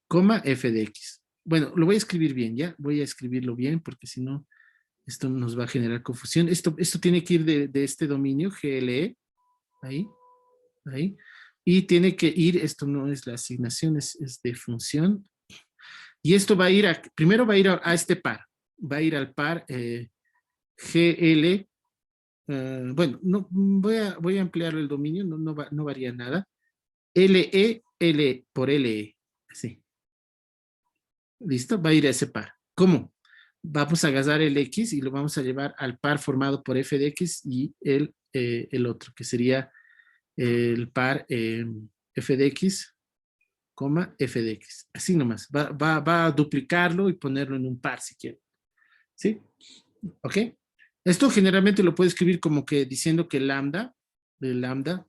coma f de x. Bueno, lo voy a escribir bien, ¿ya? Voy a escribirlo bien porque si no, esto nos va a generar confusión. Esto tiene que ir de este dominio, GLE, ahí, ahí. Y tiene que ir, esto no es la asignación, es de función. Y esto va a ir, primero va a ir a este par. Va a ir al par GL. Bueno, no, voy a ampliar el dominio, no varía nada. LE, L por LE. Así. ¿Listo? Va a ir a ese par. ¿Cómo? Vamos a agarrar el X y lo vamos a llevar al par formado por f de X y el otro, que sería el par f de X, coma, f de X. Así nomás. Va a duplicarlo y ponerlo en un par si quiere. ¿Sí? ¿Ok? Esto generalmente lo puede escribir como que diciendo que lambda, el lambda,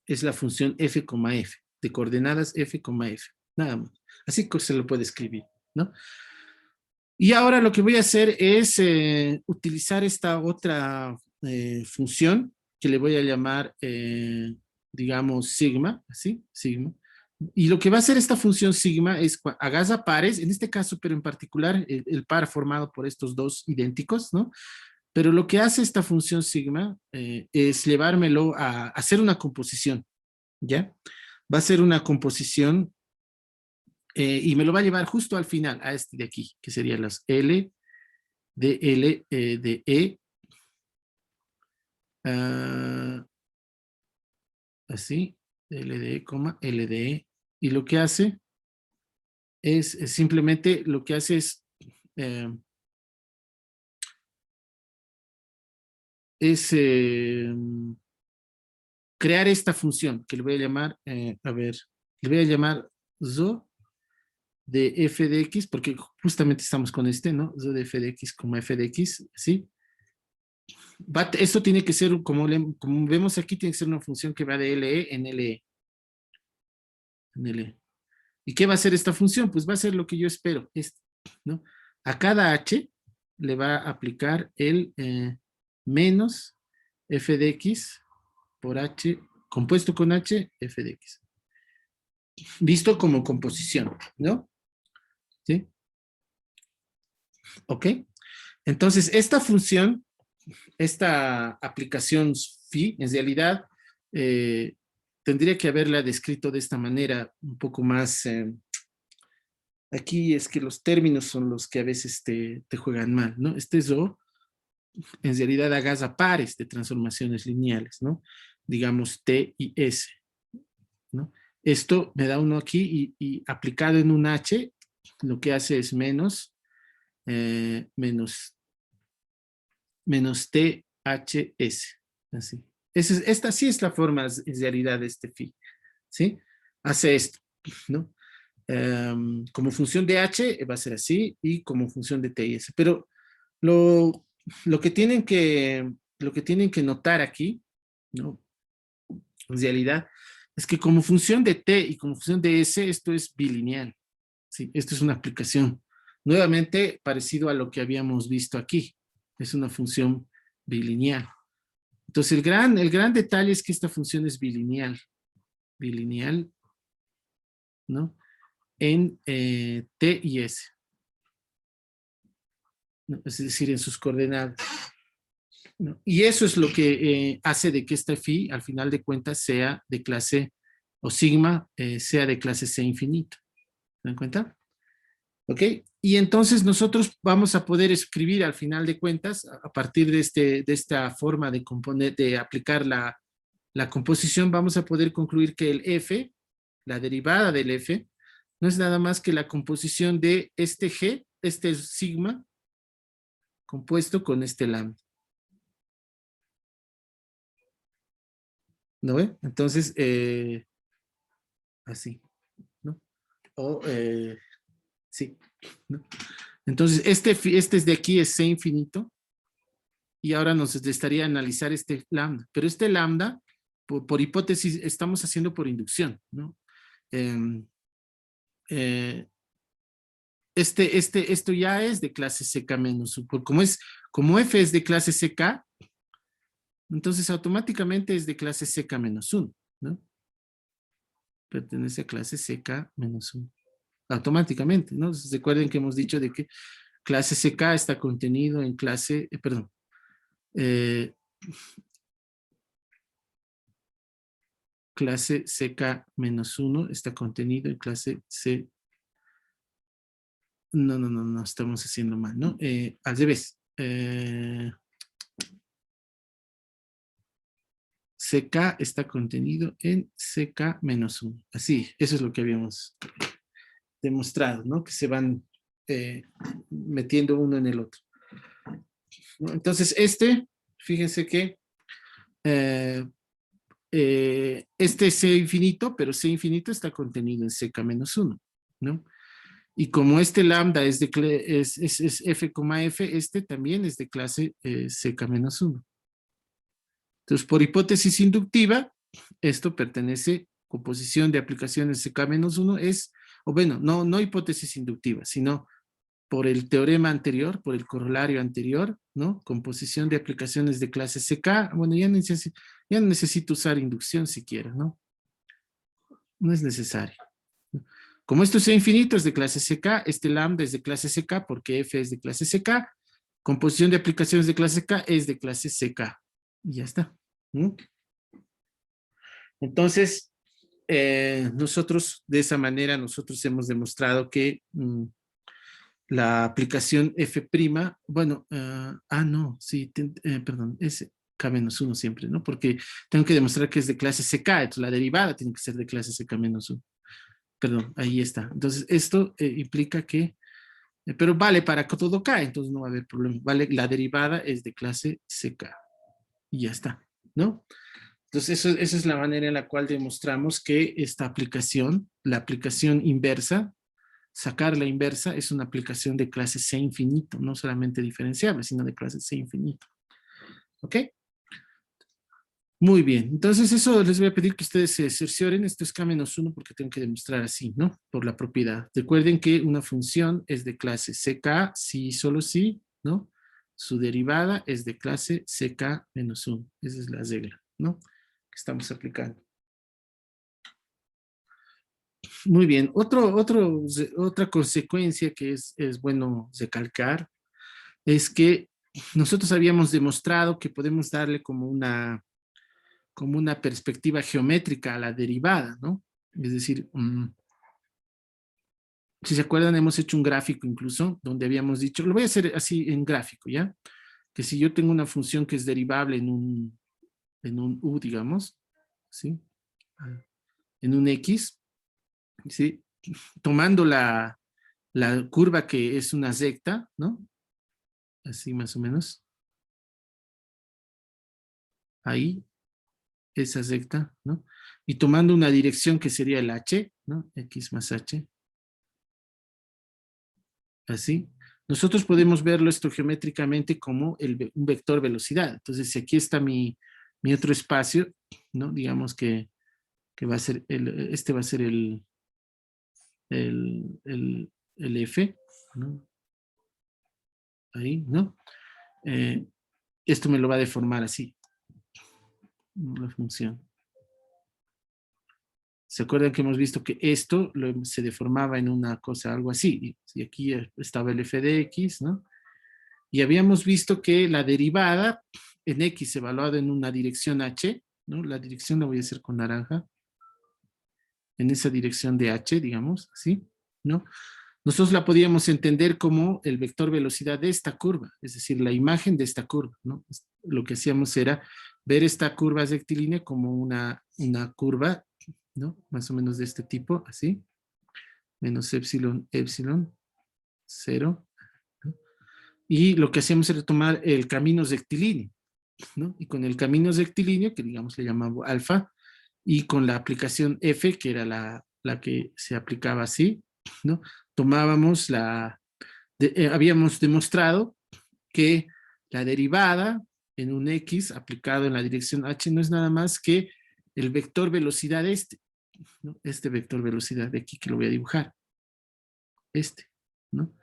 es la función f, f, de coordenadas f, f. Nada más. Así que se lo puede escribir, ¿no? Y ahora lo que voy a hacer es utilizar esta otra función que le voy a llamar, digamos, sigma, ¿así? Sigma. Y lo que va a hacer esta función sigma es agarra pares, en este caso, pero en particular, el par formado por estos dos idénticos, ¿no? Pero lo que hace esta función sigma es llevármelo a hacer una composición, ¿ya? Va a ser una composición y me lo va a llevar justo al final, a este de aquí, que serían las L, de L, de E, así, L de E, L de E. Y lo que hace es simplemente, lo que hace eh, es crear esta función que le voy a llamar, a ver, le voy a llamar zo de f de x, porque justamente estamos con este, ¿no? Zo de f de x como f de x, ¿sí? Esto tiene que ser, como vemos aquí, tiene que ser una función que va de LE en LE. En LE. ¿Y qué va a hacer esta función? Pues va a ser lo que yo espero, ¿no? A cada h le va a aplicar el menos f de x por h, compuesto con h, f de x. Visto como composición, ¿no? ¿Sí? ¿Ok? Entonces, esta función, esta aplicación phi, en realidad, eh, tendría que haberla descrito de esta manera, un poco más. Aquí es que los términos son los que a veces te juegan mal, ¿no? Este zo, en realidad, agarra pares de transformaciones lineales, ¿no? Digamos T y S, ¿no? Esto me da uno aquí y aplicado en un H, lo que hace es menos THS. Así. Esta sí es la forma en realidad de este phi. ¿Sí? Hace esto, ¿no? Como función de H va a ser así y como función de T y S. Pero lo, lo que tienen que notar aquí, ¿no? En realidad, es que como función de T y como función de S, esto es bilineal. ¿Sí? Esto es una aplicación. Nuevamente, parecido a lo que habíamos visto aquí. Es una función bilineal. Entonces, el gran detalle es que esta función es bilineal. Bilineal, ¿no? En T y S. ¿No? Es decir, en sus coordenadas. ¿No? Y eso es lo que hace de que esta phi, al final de cuentas, sea de clase, o sigma, sea de clase C infinito. ¿Se dan cuenta? ¿Ok? Y entonces nosotros vamos a poder escribir al final de cuentas, a partir de esta forma de componer, de aplicar la composición, vamos a poder concluir que el f, la derivada del f, no es nada más que la composición de este g, este sigma, compuesto con este lambda. ¿No ve? Entonces, así, ¿no? O, sí, ¿no? Entonces, este es de aquí es C infinito, y ahora nos estaría analizar este lambda, pero este lambda, por hipótesis, estamos haciendo por inducción, ¿no? Eh, esto ya es de clase CK menos 1. Como F es de clase CK, entonces automáticamente es de clase CK menos 1, ¿no? Pertenece a clase CK menos 1. Automáticamente, ¿no? Recuerden que hemos dicho de que clase CK está contenido en clase, perdón, clase CK menos 1 está contenido en clase C. No, estamos haciendo mal, ¿no? Al revés. CK está contenido en CK menos 1. Así, eso es lo que habíamos demostrado, ¿no? Que se van metiendo uno en el otro, ¿no? Entonces, fíjense que este es C infinito, pero C infinito está contenido en CK menos 1, ¿no? Y como este lambda es F, F, este también es de clase CK menos 1. Entonces, por hipótesis inductiva, esto pertenece, composición de aplicaciones CK-1 es, o bueno, no hipótesis inductiva, sino por el teorema anterior, por el corolario anterior, ¿no? Composición de aplicaciones de clase CK, bueno, ya no necesito usar inducción siquiera, ¿no? No es necesario. Como esto es infinito, es de clase CK, este lambda es de clase CK porque F es de clase CK, composición de aplicaciones de clase CK es de clase CK. Y ya está. ¿Mm? Entonces, nosotros, de esa manera, nosotros hemos demostrado que la aplicación F', bueno, no, sí, perdón, es K-1 siempre, ¿no? Porque tengo que demostrar que es de clase CK, entonces la derivada tiene que ser de clase CK-1. Perdón, ahí está. Entonces, esto implica que, pero vale para todo K, entonces no va a haber problema. Vale, la derivada es de clase CK. Y ya está, ¿no? Entonces, esa es la manera en la cual demostramos que esta aplicación, la aplicación inversa, sacar la inversa, es una aplicación de clase C infinito, no solamente diferenciable, sino de clase C infinito. ¿Ok? Muy bien. Entonces, eso les voy a pedir que ustedes se cercioren. Esto es K-1 porque tengo que demostrar así, ¿no? Por la propiedad. Recuerden que una función es de clase CK, sí, solo sí, ¿no? Su derivada es de clase CK-1. Esa es la regla, ¿no? Que estamos aplicando. Muy bien. Otra consecuencia que es bueno recalcar es que nosotros habíamos demostrado que podemos darle como una perspectiva geométrica a la derivada, ¿no? Es decir, si se acuerdan, hemos hecho un gráfico incluso donde habíamos dicho, lo voy a hacer así en gráfico, ¿ya? Que si yo tengo una función que es derivable en un u, digamos, ¿sí? En un x, ¿sí? Tomando la curva que es una recta, ¿no? Así más o menos. Ahí, esa recta, ¿no? Y tomando una dirección que sería el h, ¿no? X más h. Así. Nosotros podemos verlo esto geométricamente como un vector velocidad. Entonces, si aquí está mi otro espacio, ¿no? Digamos que va a ser este va a ser el, el, el F, ¿no? Ahí, ¿no? Esto me lo va a deformar así, la función. ¿Se acuerdan que hemos visto que esto se deformaba en una cosa, algo así? Y aquí estaba el f de x, ¿no? Y habíamos visto que la derivada en x evaluada en una dirección h, ¿no? La dirección la voy a hacer con naranja. En esa dirección de h, digamos, ¿sí? ¿No? Nosotros la podíamos entender como el vector velocidad de esta curva, es decir, la imagen de esta curva, ¿no? Lo que hacíamos era ver esta curva rectilínea como una curva, ¿no? Más o menos de este tipo, así, menos epsilon, epsilon, 0, ¿no? Y lo que hacíamos era tomar el camino rectilíneo, ¿no? Y con el camino rectilíneo, que digamos le llamamos alfa, y con la aplicación F, que era la que se aplicaba así, ¿no? Tomábamos habíamos demostrado que la derivada en un X aplicado en la dirección H no es nada más que el vector velocidad ¿no? Este vector velocidad de aquí que lo voy a dibujar. Este, ¿no?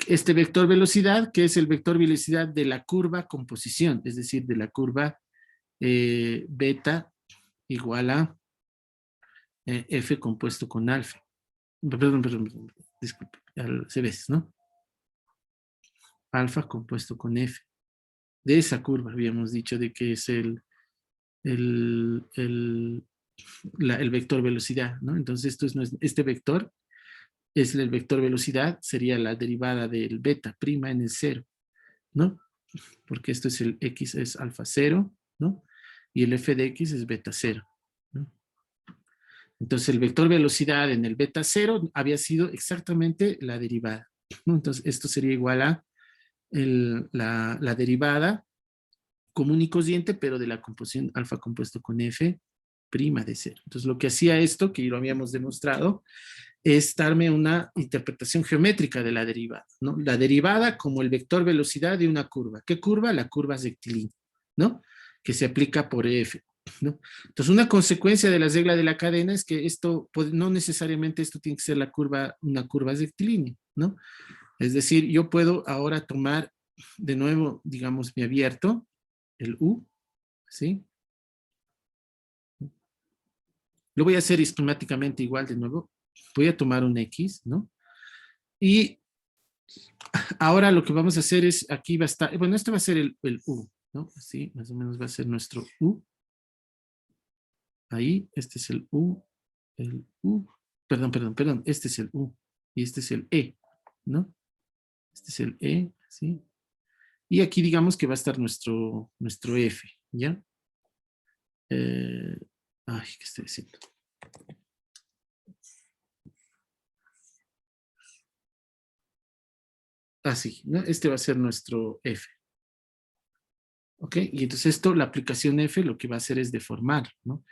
Este vector velocidad, que es el vector velocidad de la curva composición, es decir, de la curva beta igual a f compuesto con alfa. Perdón, disculpe, al revés, ¿no? Alfa compuesto con f. De esa curva habíamos dicho de que es el, el, el vector velocidad, ¿no? Entonces este vector es el vector velocidad, sería la derivada del beta prima en el cero, ¿no? Porque esto es el x es alfa cero, ¿no? Y el f de x es beta cero, ¿no? Entonces el vector velocidad en el beta cero había sido exactamente la derivada, ¿no? Entonces esto sería igual a la derivada común y cociente, pero de la composición alfa compuesto con f prima de cero. Entonces lo que hacía esto, que lo habíamos demostrado, es darme una interpretación geométrica de la derivada, ¿no? La derivada como el vector velocidad de una curva. ¿Qué curva? La curva rectilínea, ¿no? Que se aplica por f, ¿no? Entonces, una consecuencia de la regla de la cadena es que esto, no necesariamente esto tiene que ser una curva rectilínea, ¿no? Es decir, yo puedo ahora tomar de nuevo, digamos, mi abierto, el U, ¿sí? Lo voy a hacer esquemáticamente igual de nuevo. Voy a tomar un X, ¿no? Y ahora lo que vamos a hacer es, aquí va a estar, bueno, este va a ser el U, ¿no? Así, más o menos va a ser nuestro U. Ahí, este es el U, perdón, este es el U y este es el E, ¿no? Este es el E, ¿sí? Y aquí digamos que va a estar nuestro F, ¿ya? ¿Qué estoy diciendo? Así, ¿no? Este va a ser nuestro F. ¿Ok? Y entonces esto, la aplicación F, lo que va a hacer es deformar, ¿no?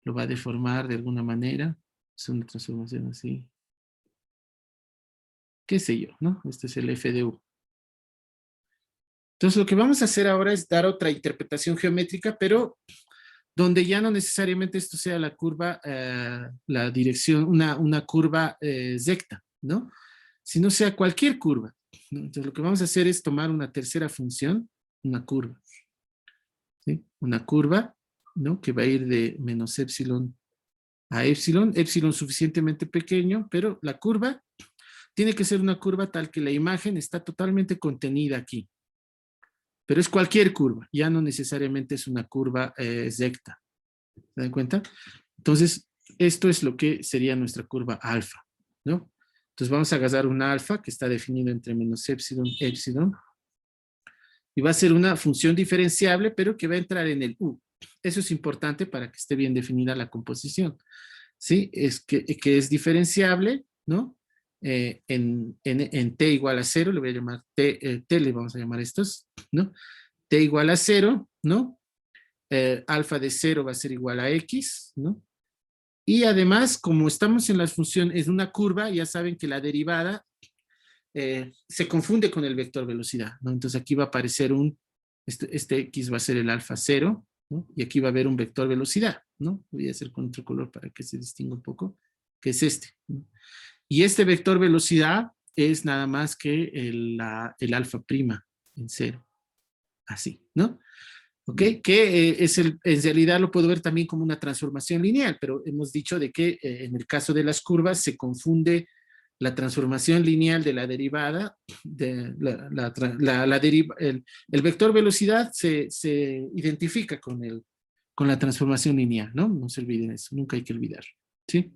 Lo va a deformar de alguna manera. Es una transformación así. ¿Qué sé yo, no? Este es el F de U. Entonces lo que vamos a hacer ahora es dar otra interpretación geométrica, pero donde ya no necesariamente esto sea la curva, la dirección, una curva recta, ¿no? Sino sea cualquier curva, ¿no? Entonces lo que vamos a hacer es tomar una tercera función, una curva, ¿sí? Una curva, ¿no? Que va a ir de menos epsilon a epsilon, epsilon suficientemente pequeño, pero la curva tiene que ser una curva tal que la imagen está totalmente contenida aquí. Pero es cualquier curva, ya no necesariamente es una curva recta. ¿Se dan cuenta? Entonces, esto es lo que sería nuestra curva alfa, ¿no? Entonces vamos a agarrar una alfa que está definida entre menos epsilon, epsilon, y va a ser una función diferenciable, pero que va a entrar en el U. Eso es importante para que esté bien definida la composición, ¿sí? Es que es diferenciable, ¿no? En t igual a 0, le voy a llamar t le vamos a llamar estos, ¿no? T igual a 0, ¿no? Alfa de 0 va a ser igual a x, ¿no? Y además, como estamos en la función, es una curva, ya saben que la derivada se confunde con el vector velocidad, ¿no? Entonces aquí va a aparecer este x va a ser el alfa 0, ¿no? Y aquí va a haber un vector velocidad, ¿no? Voy a hacer con otro color para que se distinga un poco, que es este, ¿no? Y este vector velocidad es nada más que el alfa prima en 0, así, ¿no? ¿Ok? Que en realidad lo puedo ver también como una transformación lineal, pero hemos dicho de que en el caso de las curvas se confunde la transformación lineal de la derivada, de el vector velocidad se identifica con la transformación lineal, ¿no? No se olviden eso, nunca hay que olvidar, ¿sí?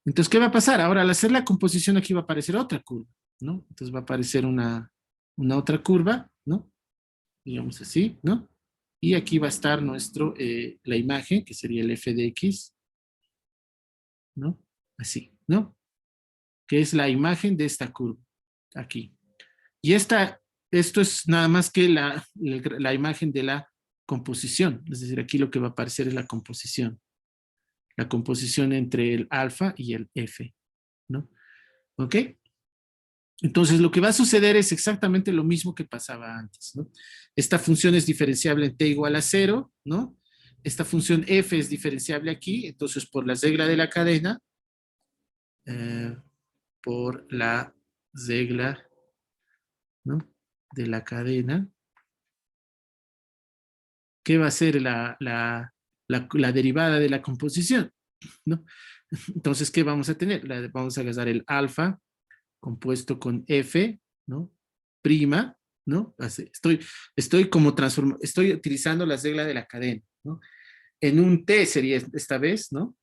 Entonces, ¿qué va a pasar? Ahora, al hacer la composición aquí va a aparecer otra curva, ¿no? Entonces va a aparecer una otra curva, ¿no? Digamos así, ¿no? Y aquí va a estar la imagen, que sería el f de x, ¿no? Así, ¿no? Que es la imagen de esta curva, aquí. Y esto es nada más que la imagen de la composición, es decir, aquí lo que va a aparecer es la composición entre el alfa y el f, ¿no? ¿Ok? Entonces, lo que va a suceder es exactamente lo mismo que pasaba antes, ¿no? Esta función es diferenciable en t igual a 0, ¿no? Esta función f es diferenciable aquí, entonces por la regla de la cadena, eh, por la regla, ¿no? De la cadena. ¿Qué va a ser la derivada de la composición? ¿No? Entonces, ¿qué vamos a tener? Vamos a agarrar el alfa compuesto con F, ¿no? Prima, ¿no? Estoy utilizando las reglas de la cadena, ¿no? En un T sería esta vez, ¿no?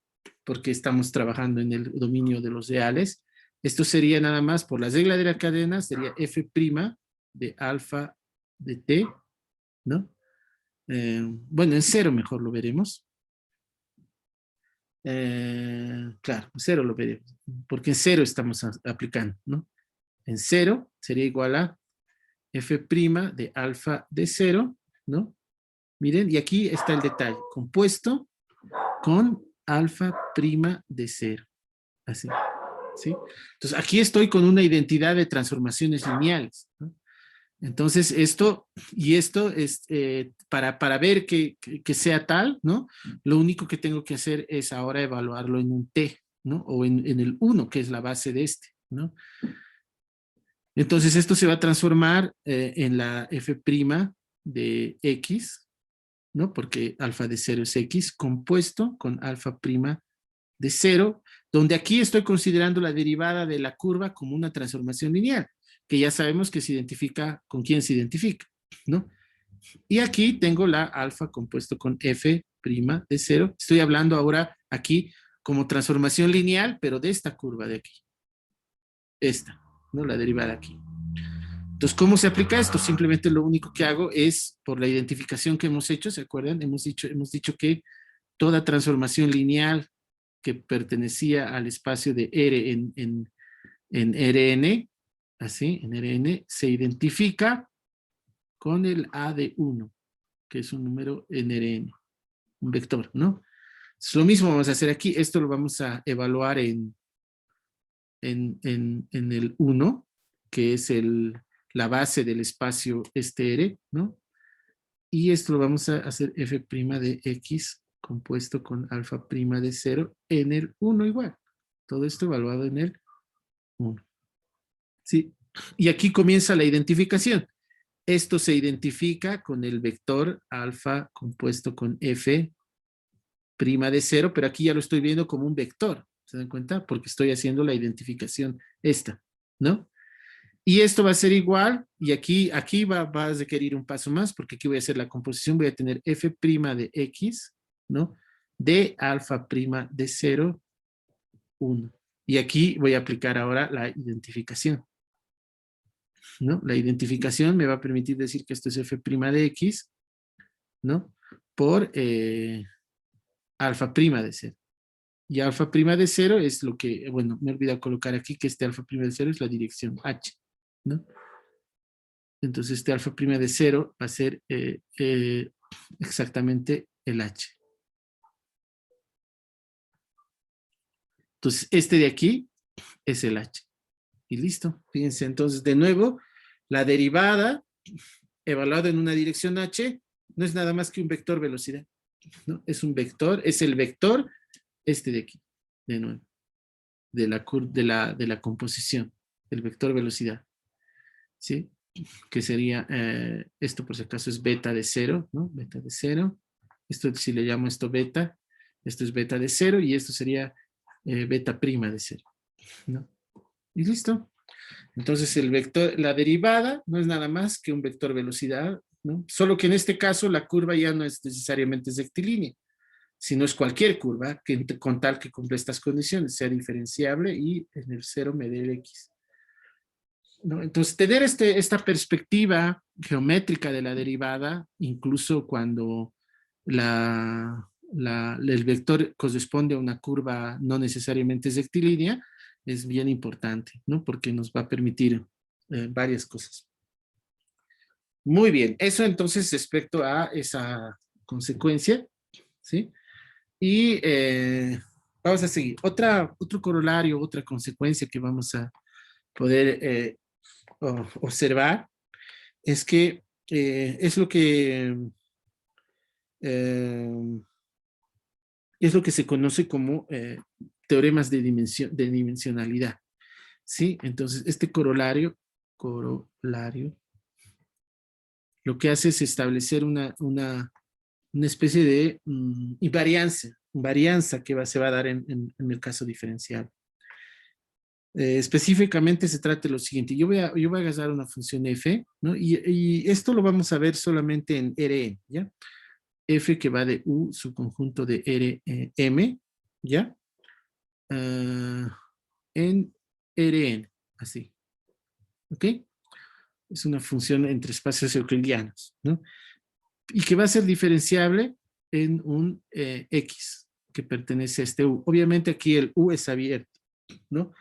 Porque estamos trabajando en el dominio de los reales. Esto sería nada más por la regla de la cadena, sería F' de alfa de T, ¿no? Bueno, en cero mejor lo veremos. Claro, en cero lo veremos, porque en cero estamos aplicando, ¿no? En cero sería igual a F' de alfa de cero, ¿no? Miren, y aquí está el detalle, compuesto con alfa prima de cero. Así, ¿sí? Entonces, aquí estoy con una identidad de transformaciones lineales, ¿no? Entonces, esto es para ver que sea tal, ¿no? Lo único que tengo que hacer es ahora evaluarlo en un T, ¿no? O en el 1, que es la base de este, ¿no? Entonces, esto se va a transformar en la F' de X, ¿no? Porque alfa de 0 es X, compuesto con alfa prima de 0, donde aquí estoy considerando la derivada de la curva como una transformación lineal, que ya sabemos que se identifica con quién se identifica, ¿no? Y aquí tengo la alfa compuesto con F' de 0. Estoy hablando ahora aquí como transformación lineal, pero de esta curva de aquí. Esta, ¿no? La derivada aquí. Entonces, ¿cómo se aplica esto? Simplemente lo único que hago es, por la identificación que hemos hecho, ¿se acuerdan? Hemos dicho que toda transformación lineal que pertenecía al espacio de R en Rn, así, en Rn, se identifica con el A de 1, que es un número en Rn, un vector, ¿no? Es lo mismo vamos a hacer aquí. Esto lo vamos a evaluar en el 1, que es la base del espacio este R, ¿no? Y esto lo vamos a hacer F' de X compuesto con alfa prima de 0 en el 1 igual. Todo esto evaluado en el 1. ¿Sí? Y aquí comienza la identificación. Esto se identifica con el vector alfa compuesto con F' de 0, pero aquí ya lo estoy viendo como un vector. ¿Se dan cuenta? Porque estoy haciendo la identificación esta, ¿no? Y esto va a ser igual, y aquí va a requerir un paso más, porque aquí voy a hacer la composición, voy a tener F' de X, ¿no? De alfa prima de 0, 1. Y aquí voy a aplicar ahora la identificación, ¿no? La identificación me va a permitir decir que esto es F' de X, ¿no? Por alfa prima de 0. Y alfa prima de 0 es lo que, bueno, me he olvidado colocar aquí que este alfa prima de 0 es la dirección H, ¿no? Entonces este alfa prima de 0 va a ser exactamente el H. Entonces este de aquí es el H. Y listo. Fíjense, entonces de nuevo, la derivada evaluada en una dirección H no es nada más que un vector velocidad, ¿no? Es un vector, es el vector este de aquí, de nuevo, de la composición, el vector velocidad, ¿sí? Que sería, esto por si acaso es beta de 0, ¿no? Beta de 0. Esto, si le llamo esto beta, esto es beta de 0 y esto sería beta prima de 0, ¿no? Y listo. Entonces el vector, la derivada no es nada más que un vector velocidad, ¿no? Solo que en este caso la curva ya no es necesariamente rectilínea, sino es cualquier curva que con tal que cumpla estas condiciones, sea diferenciable y en el 0 me dé el X, ¿no? Entonces, tener esta perspectiva geométrica de la derivada, incluso cuando el vector corresponde a una curva no necesariamente rectilínea, es bien importante, ¿no? Porque nos va a permitir varias cosas. Muy bien, eso entonces respecto a esa consecuencia, ¿sí? Y vamos a seguir. Otro corolario, otra consecuencia que vamos a poder observar es que eh, es lo que se conoce como teoremas de dimensionalidad. ¿sí? Entonces, este corolario, lo que hace es establecer una especie de varianza que se va a dar en el caso diferencial. Específicamente se trata de lo siguiente. Yo voy a agarrar una función f, ¿no? Y esto lo vamos a ver solamente en Rn, ¿ya? F que va de U, subconjunto de Rm, ¿ya? En Rn, así, ¿ok? Es una función entre espacios euclidianos, ¿no? Y que va a ser diferenciable en un X que pertenece a este U. Obviamente aquí el U es abierto, ¿no?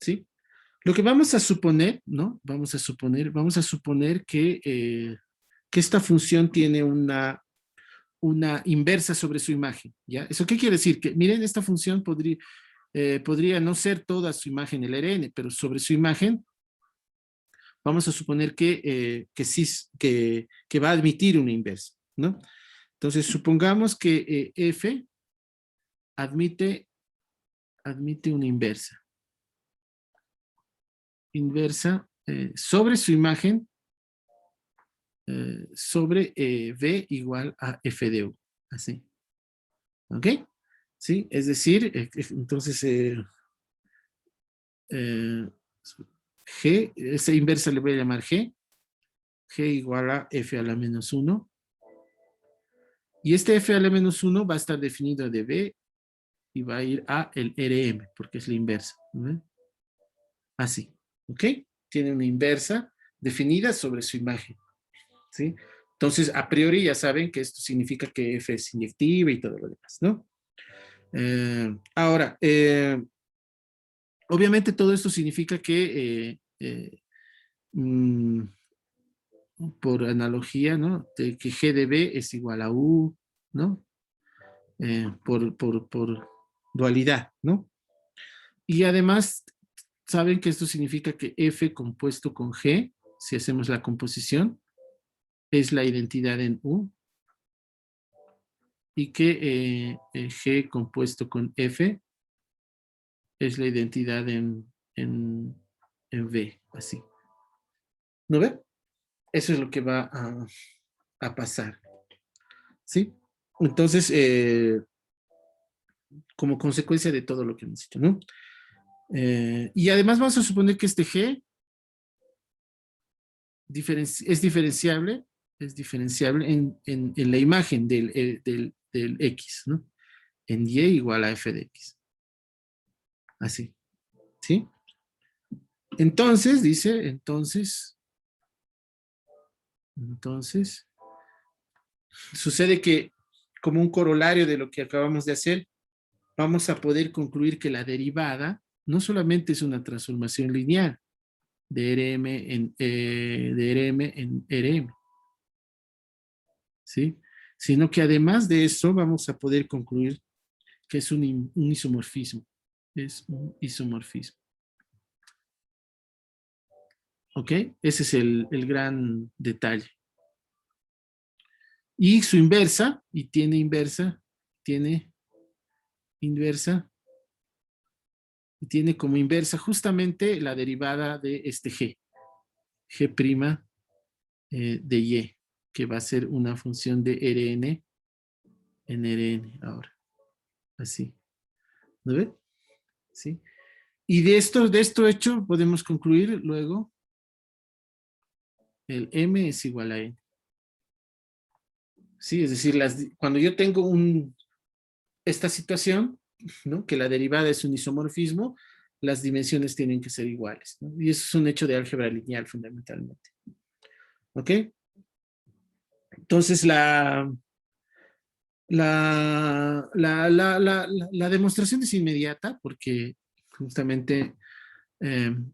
¿Sí? Lo que vamos a suponer, ¿no? Vamos a suponer que esta función tiene una inversa sobre su imagen, ¿ya? ¿Eso qué quiere decir? Que miren, esta función podría no ser toda su imagen el Rn, pero sobre su imagen vamos a suponer que sí, que va a admitir una inversa, ¿no? Entonces, supongamos que f admite una inversa sobre su imagen sobre v igual a f de u, así, ¿ok? ¿Sí? Es decir, entonces eh, g, esa inversa le voy a llamar g igual a f a la menos 1, y este f a la menos 1 va a estar definido de b y va a ir a el Rm, porque es la inversa, ¿no? Así, ¿ok? Tiene una inversa definida sobre su imagen, ¿sí? Entonces, a priori ya saben que esto significa que f es inyectiva y todo lo demás, ¿no? Ahora, obviamente todo esto significa que, mm, por analogía, ¿no? Que g de b es igual a u, ¿no? Por dualidad, ¿no? Y además, saben que esto significa que f compuesto con g, si hacemos la composición, es la identidad en u, y que g compuesto con f es la identidad en v, así. ¿No ve? Eso es lo que va a pasar, ¿sí? Entonces, como consecuencia de todo lo que hemos dicho, ¿no? Y además vamos a suponer que este G es diferenciable en la imagen del X, ¿no? En Y igual a f de X. Así, ¿sí? Entonces, dice, entonces, sucede que como un corolario de lo que acabamos de hacer, vamos a poder concluir que la derivada no solamente es una transformación lineal de RM en RM, ¿sí? Sino que además de eso vamos a poder concluir que es un isomorfismo. Es un isomorfismo. ¿Ok? Ese es el gran detalle. Y su inversa, y tiene inversa, y tiene como inversa justamente la derivada de este G' de Y, que va a ser una función de Rn en Rn ahora. Así. ¿No ve? ¿Sí? Y de esto hecho, podemos concluir luego el M es igual a N. ¿Sí? Es decir, cuando yo tengo esta situación, ¿no? Que la derivada es un isomorfismo, las dimensiones tienen que ser iguales, ¿no? Y eso es un hecho de álgebra lineal fundamentalmente. ¿Ok? Entonces, la demostración es inmediata porque justamente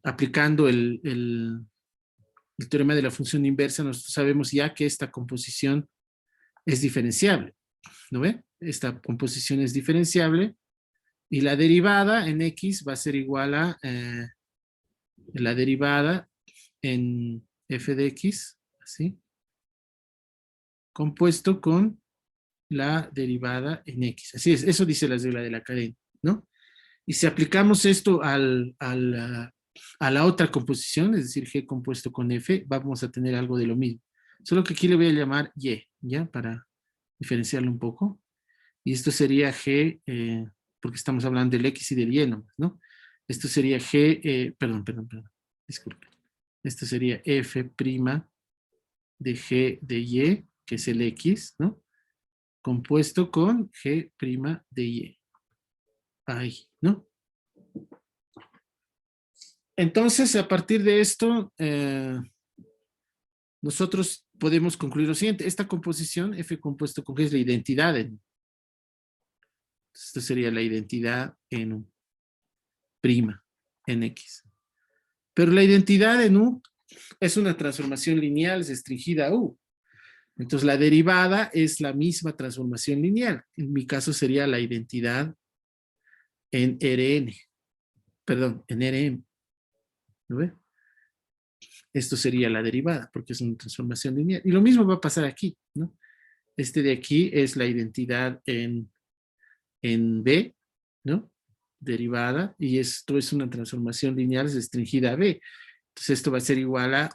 aplicando el teorema de la función inversa, nosotros sabemos ya que esta composición es diferenciable, ¿no ve? Esta composición es diferenciable y la derivada en X va a ser igual a la derivada en f de X, ¿sí? Compuesto con la derivada en X. Así es, eso dice la regla de la cadena, ¿no? Y si aplicamos esto a la otra composición, es decir, G compuesto con F, vamos a tener algo de lo mismo. Solo que aquí le voy a llamar Y, ¿ya? Para diferenciarlo un poco. Y esto sería G, porque estamos hablando del X y del Y nomás, ¿no? Esto sería G, perdón, disculpe. Esto sería F' de G de Y, que es el X, ¿no? Compuesto con G' de Y. Ahí, ¿no? Entonces, a partir de esto, nosotros podemos concluir lo siguiente. Esta composición, F compuesto con G, es la identidad en. Esto sería la identidad en U, prima, en X. Pero la identidad en U es una transformación lineal restringida a U. Entonces, la derivada es la misma transformación lineal. En mi caso sería la identidad en Rn, perdón, en Rm. ¿Lo ve? Esto sería la derivada, porque es una transformación lineal. Y lo mismo va a pasar aquí, ¿no? Este de aquí es la identidad en B, ¿no? Derivada, y esto es una transformación lineal restringida a B. Entonces, esto va a ser igual a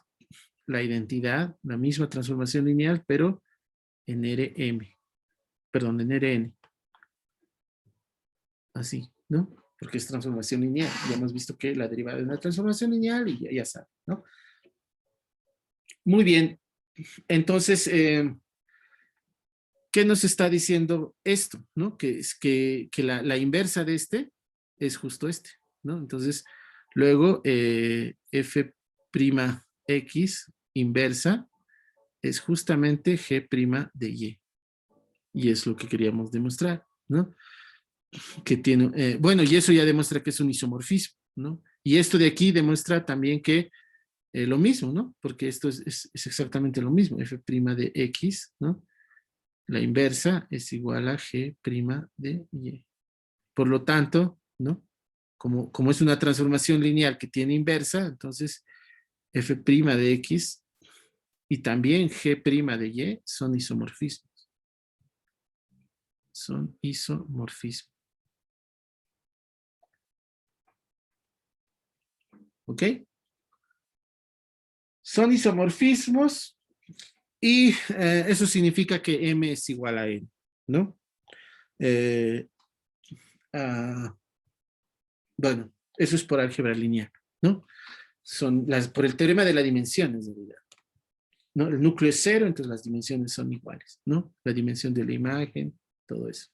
la identidad, la misma transformación lineal, pero en Rm, perdón, en Rn. Así, ¿no? Porque es transformación lineal. Ya hemos visto que la derivada es una transformación lineal y ya saben, ¿no? Muy bien. Entonces, ¿qué nos está diciendo esto? ¿No? Que es que la inversa de este es justo este, ¿no? Entonces, luego F' X inversa es justamente G' de Y. Y es lo que queríamos demostrar, ¿no? Que tiene, bueno, y eso ya demuestra que es un isomorfismo, ¿no? Y esto de aquí demuestra también que lo mismo, ¿no? Porque esto es exactamente lo mismo, F' de X, ¿no? La inversa es igual a G' de Y. Por lo tanto, ¿no? Como es una transformación lineal que tiene inversa, entonces F' de X y también G' de Y son isomorfismos. Son isomorfismos. ¿Ok? Son isomorfismos y eso significa que M es igual a N, ¿no? Eh, ah, bueno, eso es por álgebra lineal, ¿no? Son por el teorema de la dimensión, en realidad, ¿no? El núcleo es cero, entonces las dimensiones son iguales, ¿no? La dimensión de la imagen, todo eso.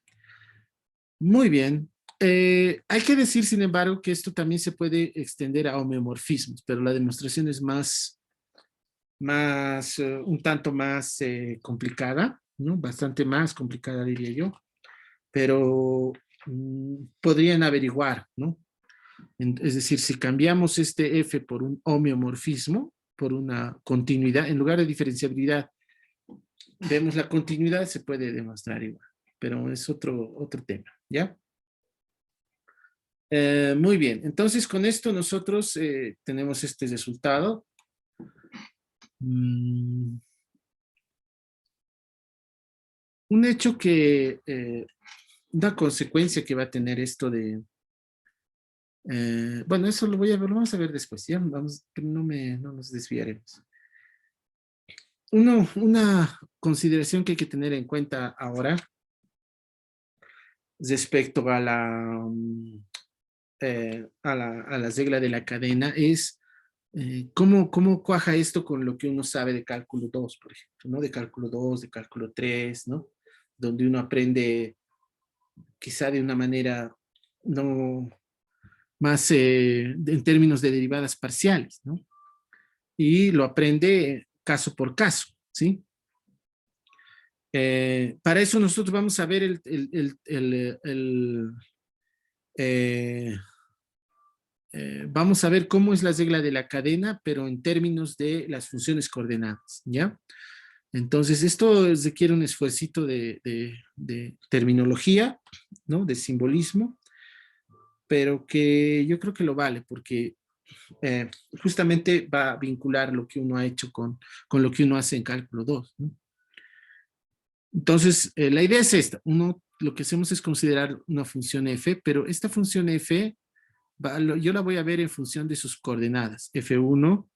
Muy bien. Hay que decir, sin embargo, que esto también se puede extender a homeomorfismos, pero la demostración es un tanto más complicada, ¿no? Bastante más complicada, diría yo, pero podrían averiguar, ¿no? Es decir, si cambiamos este F por un homeomorfismo, por una continuidad, en lugar de diferenciabilidad, vemos la continuidad, se puede demostrar igual, pero es otro tema, ¿ya? Muy bien, entonces con esto nosotros tenemos este resultado. Un hecho que, una consecuencia que va a tener esto de, bueno, eso lo vamos a ver después, ya, vamos, no nos desviaremos. Una consideración que hay que tener en cuenta ahora respecto a la regla de la cadena es cómo cuaja esto con lo que uno sabe de cálculo 2, por ejemplo, ¿no? De cálculo 2, de cálculo 3, ¿no? Donde uno aprende quizá de una manera no más en términos de derivadas parciales, ¿no? Y lo aprende caso por caso, ¿sí? Para eso nosotros vamos a ver eh, vamos a ver cómo es la regla de la cadena, pero en términos de las funciones coordenadas, ¿ya? Entonces, esto requiere un esfuercito de terminología, ¿no? De simbolismo, pero que yo creo que lo vale, porque justamente va a vincular lo que uno ha hecho con lo que uno hace en cálculo 2, ¿no? Entonces, la idea es esta. Uno lo que hacemos es considerar una función f, pero esta función f, yo la voy a ver en función de sus coordenadas, f1,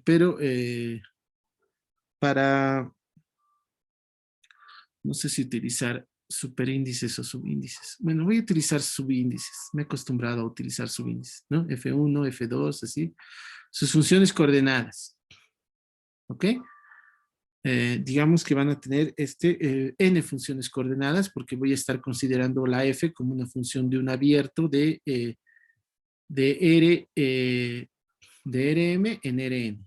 pero para, no sé si utilizar superíndices o subíndices. Bueno, voy a utilizar subíndices. Me he acostumbrado a utilizar subíndices, ¿no? F1, F2, así. Sus funciones coordenadas. ¿Ok? Digamos que van a tener n funciones coordenadas porque voy a estar considerando la f como una función de un abierto de Rm en Rn.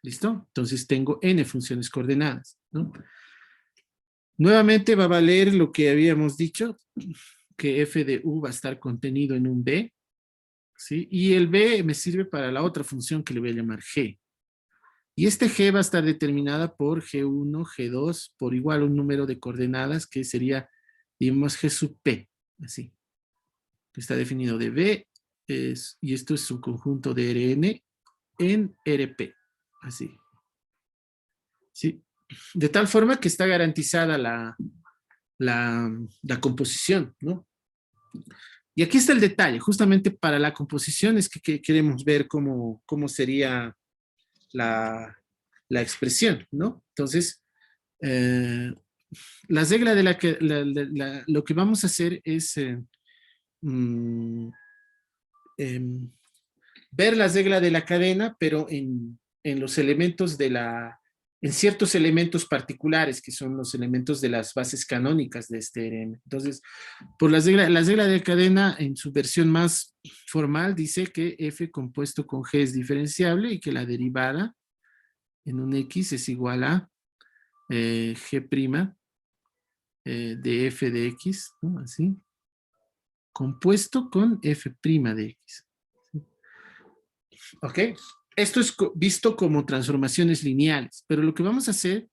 ¿Listo? Entonces tengo n funciones coordenadas, ¿no? Nuevamente va a valer lo que habíamos dicho, que f de u va a estar contenido en un b, ¿sí? Y el b me sirve para la otra función que le voy a llamar g. Y este g va a estar determinada por g1, g2, por igual un número de coordenadas que sería, digamos, g sub p, así. Que está definido de b, y esto es un conjunto de Rn en Rp, así. ¿Sí? De tal forma que está garantizada la composición, ¿no? Y aquí está el detalle, justamente para la composición es que queremos ver cómo sería la expresión, ¿no? Entonces, la regla de la que, lo que vamos a hacer es mm, em, ver la regla de la cadena, pero en los elementos en ciertos elementos particulares, que son los elementos de las bases canónicas de este RM. Entonces, por la regla de cadena, en su versión más formal, dice que f compuesto con g es diferenciable y que la derivada en un x es igual a g' de f de x, ¿no? Así, compuesto con f' de x. ¿Ok? Esto es visto como transformaciones lineales, pero lo que vamos a hacer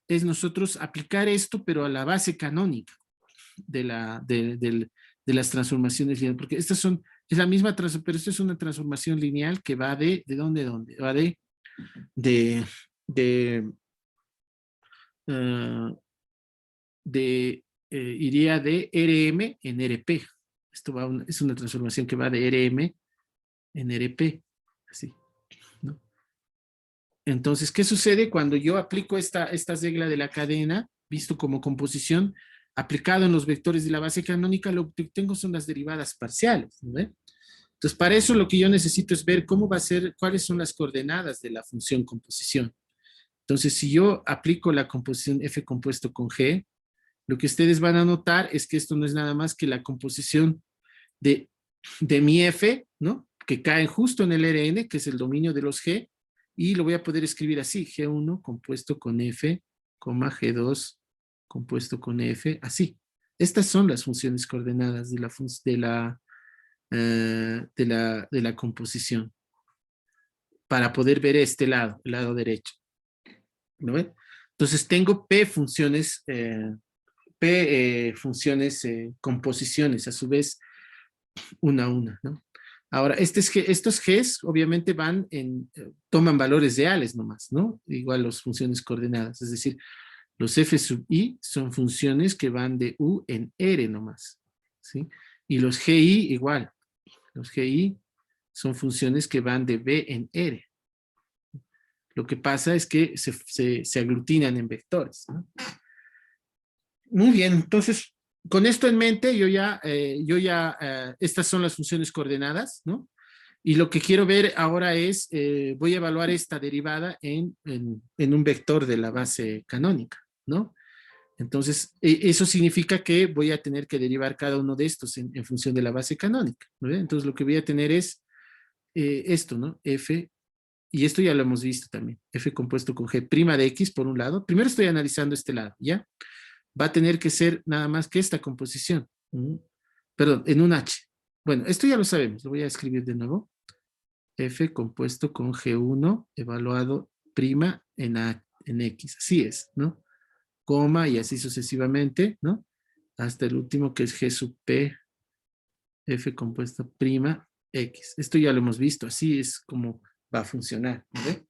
es nosotros aplicar esto, pero a la base canónica de las transformaciones lineales, porque estas es la misma transformación, pero esto es una transformación lineal que va ¿de dónde, dónde? Va de, de, uh, iría de Rm en Rp. Esto es una transformación que va de Rm en Rp, así, ¿no? Entonces, ¿qué sucede cuando yo aplico esta regla de la cadena, visto como composición, aplicado en los vectores de la base canónica? Lo que tengo son las derivadas parciales, ¿no? Entonces, para eso lo que yo necesito es ver cómo va a ser, cuáles son las coordenadas de la función composición. Entonces, si yo aplico la composición f compuesto con g, lo que ustedes van a notar es que esto no es nada más que la composición de mi f, ¿no? Que cae justo en el Rn, que es el dominio de los g, y lo voy a poder escribir así, g1 compuesto con f, g2 compuesto con f, así. Estas son las funciones coordenadas de la composición, para poder ver este lado, el lado derecho. ¿No ven? Entonces tengo p funciones, composiciones, a su vez, una a una, ¿no? Ahora, estos Gs obviamente toman valores reales nomás, ¿no? Igual las funciones coordenadas, es decir, los f sub i son funciones que van de u en r nomás, ¿sí? Y los gi igual, los gi son funciones que van de b en r. Lo que pasa es que se aglutinan en vectores, ¿no? Muy bien, entonces, con esto en mente, estas son las funciones coordenadas, ¿no? Y lo que quiero ver ahora es, voy a evaluar esta derivada en un vector de la base canónica, ¿no? Entonces, eso significa que voy a tener que derivar cada uno de estos en función de la base canónica, ¿no? Entonces, lo que voy a tener es esto, ¿no? F, y esto ya lo hemos visto también, F compuesto con G' de X por un lado. Primero estoy analizando este lado, ¿ya? Va a tener que ser nada más que esta composición. Perdón, en un H. Bueno, esto ya lo sabemos, lo voy a escribir de nuevo. F compuesto con G1 evaluado prima en X. Así es, ¿no? Coma y así sucesivamente, ¿no? Hasta el último que es G sub P, F compuesto prima X. Esto ya lo hemos visto, así es como va a funcionar, ¿no?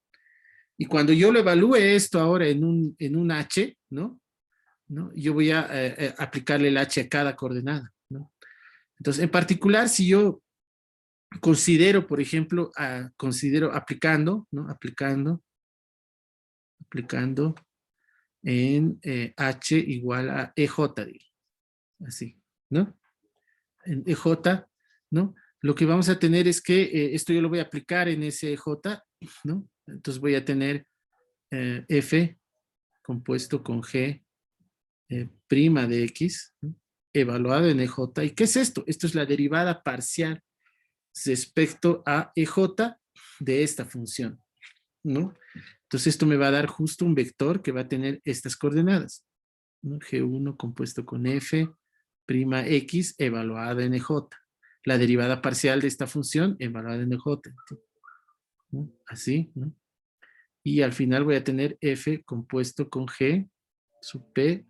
Y cuando yo lo evalúe esto ahora en un H, ¿no? ¿no? Yo voy a aplicarle el h a cada coordenada, ¿no? Entonces, en particular, si yo considero, por ejemplo, considero aplicando, ¿no? Aplicando en h igual a EJ, digo, así, ¿no? En EJ, ¿no? Lo que vamos a tener es que esto yo lo voy a aplicar en ese EJ, ¿no? Entonces voy a tener F compuesto con G prima de X, ¿no? Evaluado en EJ. ¿Y qué es esto? Esto es la derivada parcial respecto a EJ de esta función, ¿no? Entonces esto me va a dar justo un vector que va a tener estas coordenadas, ¿no? G1 compuesto con F prima X evaluada en EJ. La derivada parcial de esta función evaluada en EJ, ¿no? Así, ¿no? Y al final voy a tener F compuesto con G sub P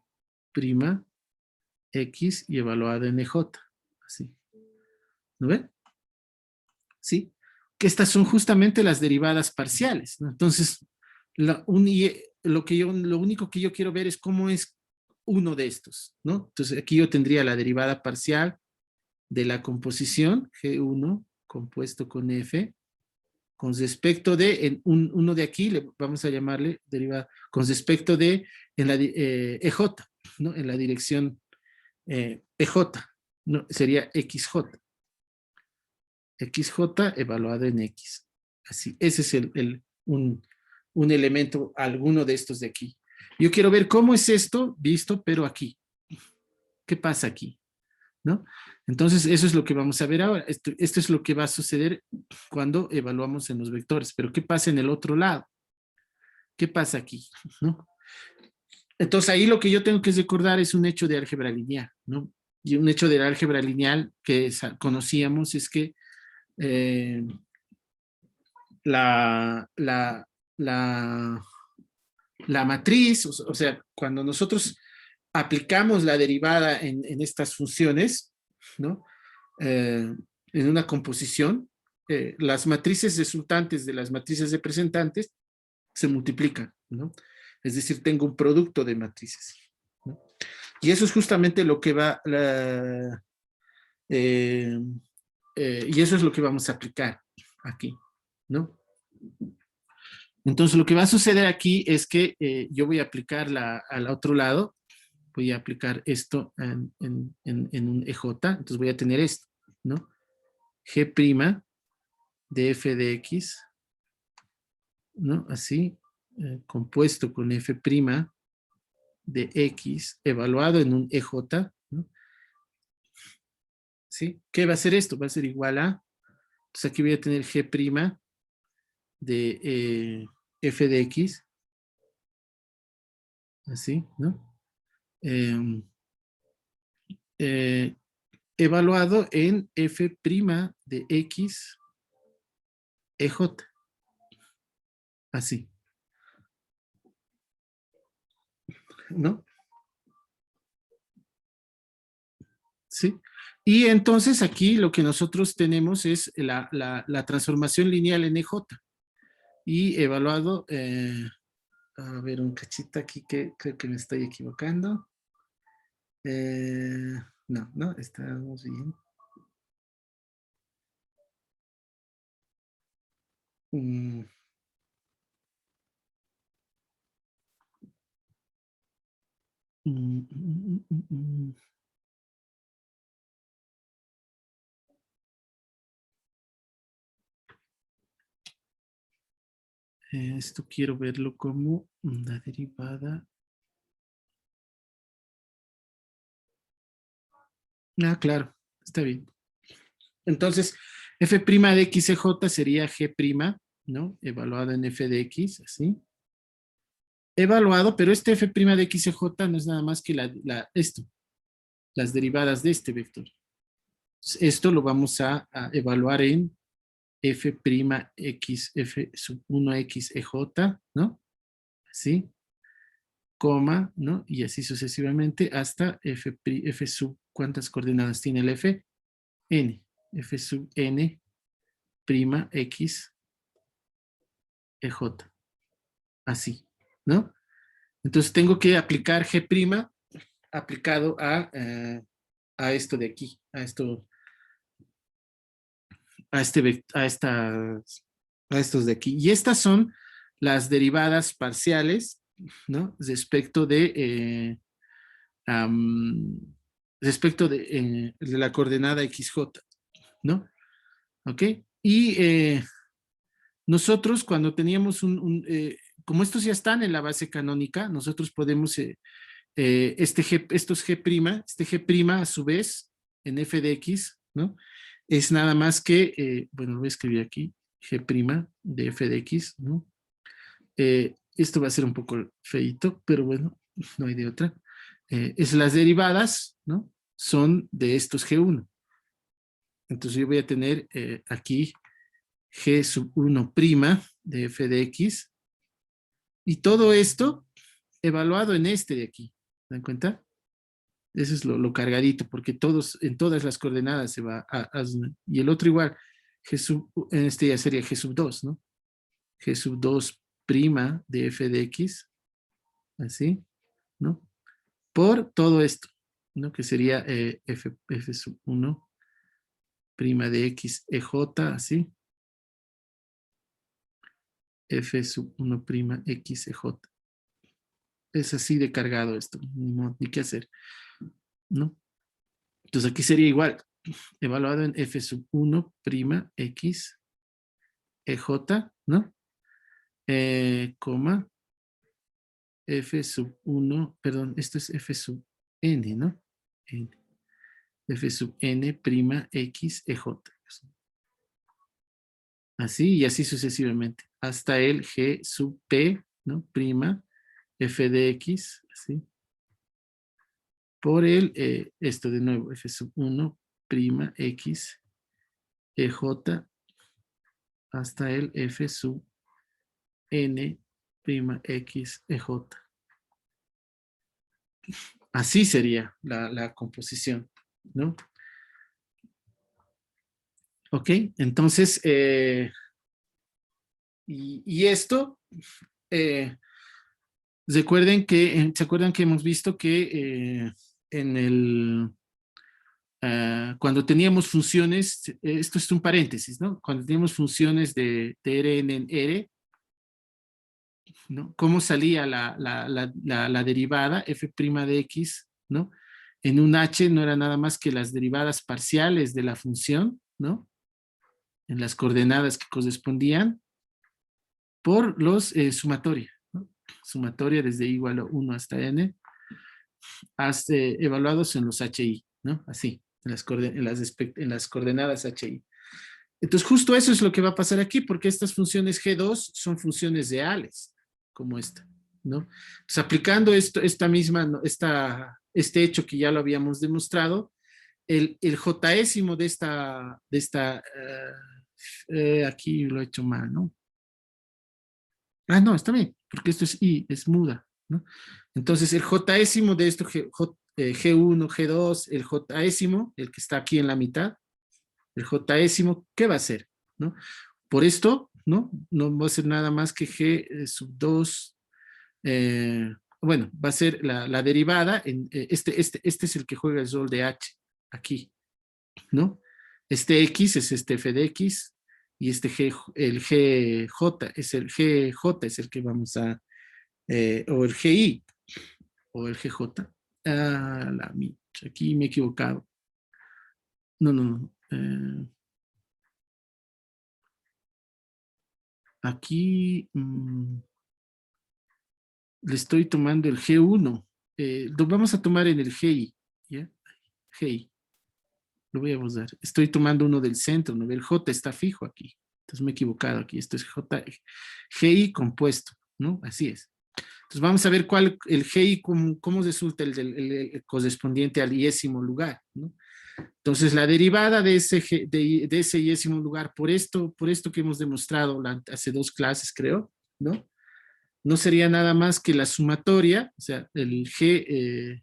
prima X y evaluada en EJ. Así. ¿No ven? ¿Sí? Que estas son justamente las derivadas parciales, ¿no? Entonces, lo único que yo quiero ver es cómo es uno de estos, ¿no? Entonces, aquí yo tendría la derivada parcial de la composición, G1 compuesto con F, con respecto de, uno de aquí, vamos a llamarle derivada, con respecto de, en la EJ, ¿no? En la dirección EJ, ¿no? Sería XJ. XJ evaluado en X. Así, ese es un elemento, alguno de estos de aquí. Yo quiero ver cómo es esto visto, pero aquí. ¿Qué pasa aquí? ¿No? Entonces, eso es lo que vamos a ver ahora. Esto es lo que va a suceder cuando evaluamos en los vectores. Pero ¿qué pasa en el otro lado? ¿Qué pasa aquí? ¿No? Entonces, ahí lo que yo tengo que recordar es un hecho de álgebra lineal, ¿no? Y un hecho de álgebra lineal que conocíamos es que la, la, la, la matriz, o sea, cuando nosotros aplicamos la derivada en estas funciones, ¿no? En una composición, las matrices resultantes de las matrices representantes se multiplican, ¿no? Es decir, tengo un producto de matrices, ¿no? Y eso es justamente lo que va, y eso es lo que vamos a aplicar aquí, ¿no? Entonces, lo que va a suceder aquí es que yo voy a aplicar al otro lado, voy a aplicar esto en un EJ, entonces voy a tener esto, ¿no? G' de f de x, ¿no? Así, compuesto con f' de x, evaluado en un EJ, ¿no? ¿Sí? ¿Qué va a ser esto? Va a ser igual a, entonces aquí voy a tener G' de f de x, así, ¿no? Eh, eh, evaluado en f' de x EJ, así, ¿no? ¿Sí? Y entonces aquí lo que nosotros tenemos es la transformación lineal en EJ y evaluado, a ver un cachito aquí que creo que me estoy equivocando. No, estamos bien. Mm, mm, mm, mm, mm. Esto quiero verlo como una derivada. Ah, claro, está bien. Entonces, f' de x j sería g', ¿no? Evaluado en f de x, así. Evaluado, pero este f' de x j no es nada más que esto, las derivadas de este vector. Esto lo vamos a evaluar en f' x, f sub 1x ej, ¿no? Así, coma, ¿no? Y así sucesivamente hasta f sub, ¿cuántas coordenadas tiene el f? N. F sub n prima x ej. Así, ¿no? Entonces tengo que aplicar g', aplicado a esto de aquí, a esto, a este, a estos de aquí. Y estas son las derivadas parciales, ¿no? Am, respecto de la coordenada XJ, ¿no? ¿Ok? Y nosotros cuando teníamos como estos ya están en la base canónica, nosotros podemos, estos G', este G' a su vez, en f de x, ¿no? Es nada más que, bueno, lo voy a escribir aquí, G' de f de x, ¿no? Esto va a ser un poco feito, pero bueno, no hay de otra. Es las derivadas, ¿no? Son de estos G1. Entonces yo voy a tener aquí G sub 1' de f de x, y todo esto evaluado en este de aquí. ¿Se dan cuenta? Eso es lo cargadito, porque en todas las coordenadas se va y el otro igual, en este ya sería G sub 2, ¿no? G sub 2' de f de x, así, ¿no? Por todo esto, ¿no? Que sería f sub 1' de x EJ, así. F sub 1' x EJ. Es así de cargado esto, ni qué hacer, ¿no? Entonces aquí sería igual, evaluado en F sub 1' x EJ, ¿no? Coma, F sub 1, perdón, esto es F sub n, ¿no? N. F sub n' x EJ. Así y así sucesivamente, hasta el G sub P, ¿no? Prima, F de X, así. Por el, esto de nuevo, F sub 1' x EJ, hasta el F sub n' x EJ. Así sería la composición, ¿no? Ok, entonces, y esto, eh, ¿se acuerdan que hemos visto que en cuando teníamos funciones, esto es un paréntesis, ¿no? Cuando teníamos funciones de Rn en R, ¿no? ¿Cómo salía la derivada f' de x, ¿no? En un h no era nada más que las derivadas parciales de la función, ¿no? En las coordenadas que correspondían por los sumatoria, ¿no? Sumatoria desde igual a 1 hasta n, hasta, evaluados en los HI, ¿no? Así, en las coordenadas HI. Entonces, justo eso es lo que va a pasar aquí, porque estas funciones G2 son funciones reales, como esta, ¿no? Entonces, aplicando este hecho que ya lo habíamos demostrado, el Jésimo de esta aquí lo he hecho mal, ¿no? Ah, no, está bien, porque esto es I, es muda, ¿no? Entonces, el Jésimo de esto, G1, G2, el Jésimo, el que está aquí en la mitad, el Jésimo, ¿qué va a ser? ¿No? Por esto, ¿no? No va a ser nada más que G sub 2, bueno, va a ser la derivada, este es el que juega el rol de H, aquí, ¿no? Este X es este F de X, y el GJ es el que vamos a, o el GI, o el GJ. Ah, aquí me he equivocado. No, no, no. Aquí le estoy tomando el G1. Lo vamos a tomar en el GI, ¿ya? GI. Lo voy a usar. Estoy tomando uno del centro, ¿no? El J está fijo aquí. Entonces me he equivocado aquí. Esto es GI compuesto, ¿no? Así es. Entonces vamos a ver el GI, cómo resulta el correspondiente al iésimo lugar, ¿no? Entonces la derivada de ese iésimo lugar, por esto que hemos demostrado hace 2 clases, creo, ¿no? No sería nada más que la sumatoria, o sea, el G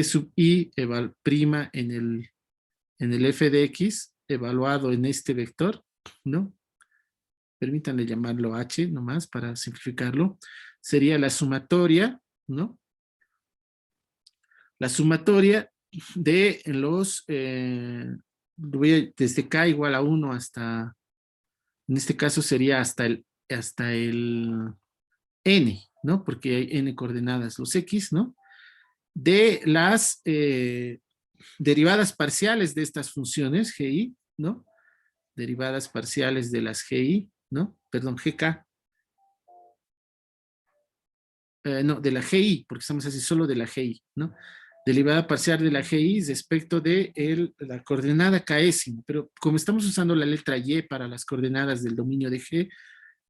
sub I prima en el f de x evaluado en este vector, ¿no? Permítanle llamarlo h nomás para simplificarlo. Sería la sumatoria, ¿no? la sumatoria de los, desde K igual a 1 hasta, en este caso sería hasta el N, ¿no? Porque hay N coordenadas, los X, ¿no? De las derivadas parciales de estas funciones, GI, ¿no? Derivadas parciales de las GI, ¿no? Perdón, GK. No, de la GI, porque estamos así solo de la GI, ¿no? Derivada parcial de la GI respecto de la coordenada K'ésimo, pero como estamos usando la letra Y para las coordenadas del dominio de G,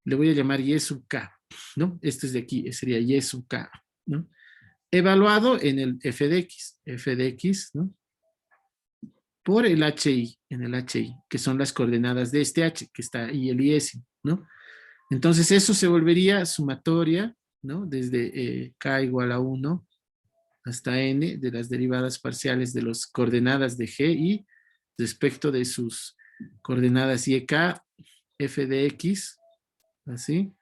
le voy a llamar Y sub K, ¿no? Esto es de aquí, sería Y sub K, ¿no? Evaluado en el f de x, ¿no? Por el HI, en el HI, que son las coordenadas de este H, que está ahí el Iésimo, ¿no? Entonces eso se volvería sumatoria, ¿no? Desde K igual a 1 hasta N de las derivadas parciales de las coordenadas de G y respecto de sus coordenadas YK, f de x, así,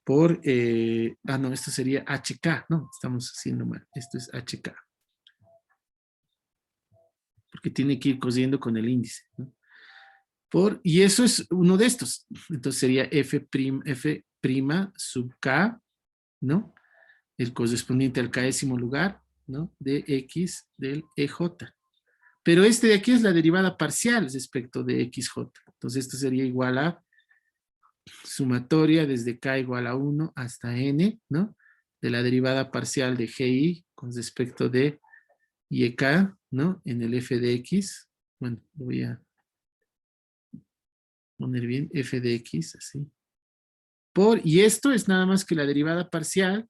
por, no, esto sería HK, no, estamos haciendo mal, esto es HK, porque tiene que ir cosiendo con el índice, ¿no? Y eso es uno de estos, entonces sería F' sub K, ¿no? El correspondiente al k'ésimo lugar, ¿no? De X del EJ. Pero este de aquí es la derivada parcial respecto de XJ. Entonces esto sería igual a sumatoria desde K igual a 1 hasta N, ¿no? De la derivada parcial de GI con respecto de YK, ¿no? En el f de x. Bueno, lo voy a poner bien, f de x, así. Y esto es nada más que la derivada parcial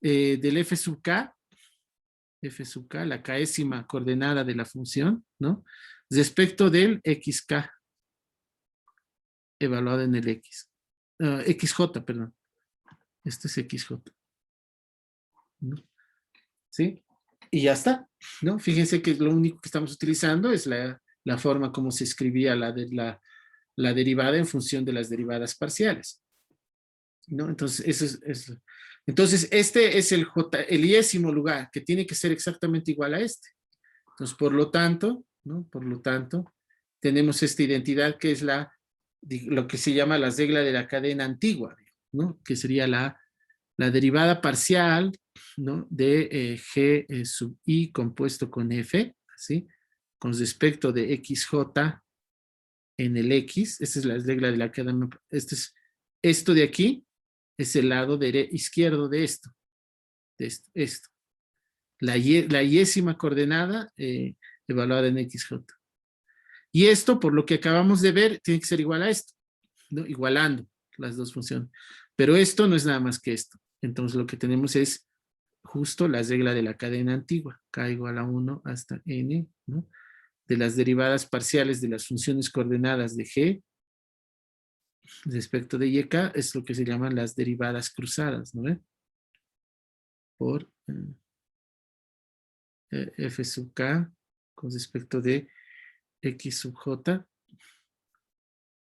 del f sub k, la k'ésima coordenada de la función, ¿no? Respecto del xk, evaluado en el x. XJ, perdón. Este es XJ, ¿no? ¿Sí? Y ya está, ¿no? Fíjense que lo único que estamos utilizando es la forma como se escribía la derivada en función de las derivadas parciales, ¿no? Entonces, entonces, este es el iésimo lugar, que tiene que ser exactamente igual a este. Entonces, por lo tanto, ¿no? Por lo tanto, tenemos esta identidad que es lo que se llama la regla de la cadena antigua, ¿no? Que sería la derivada parcial, ¿no? De G sub I compuesto con F, ¿sí? Con respecto de XJ en el X, esta es la regla de la cadena, esto de aquí es el lado izquierdo de esto, esto. La yésima coordenada evaluada en XJ. Y esto, por lo que acabamos de ver, tiene que ser igual a esto, ¿no? Igualando las dos funciones. Pero esto no es nada más que esto. Entonces lo que tenemos es justo la regla de la cadena antigua, K igual a 1 hasta N, ¿no? De las derivadas parciales de las funciones coordenadas de G respecto de YK, es lo que se llaman las derivadas cruzadas, ¿no? Por F sub K con respecto de X sub J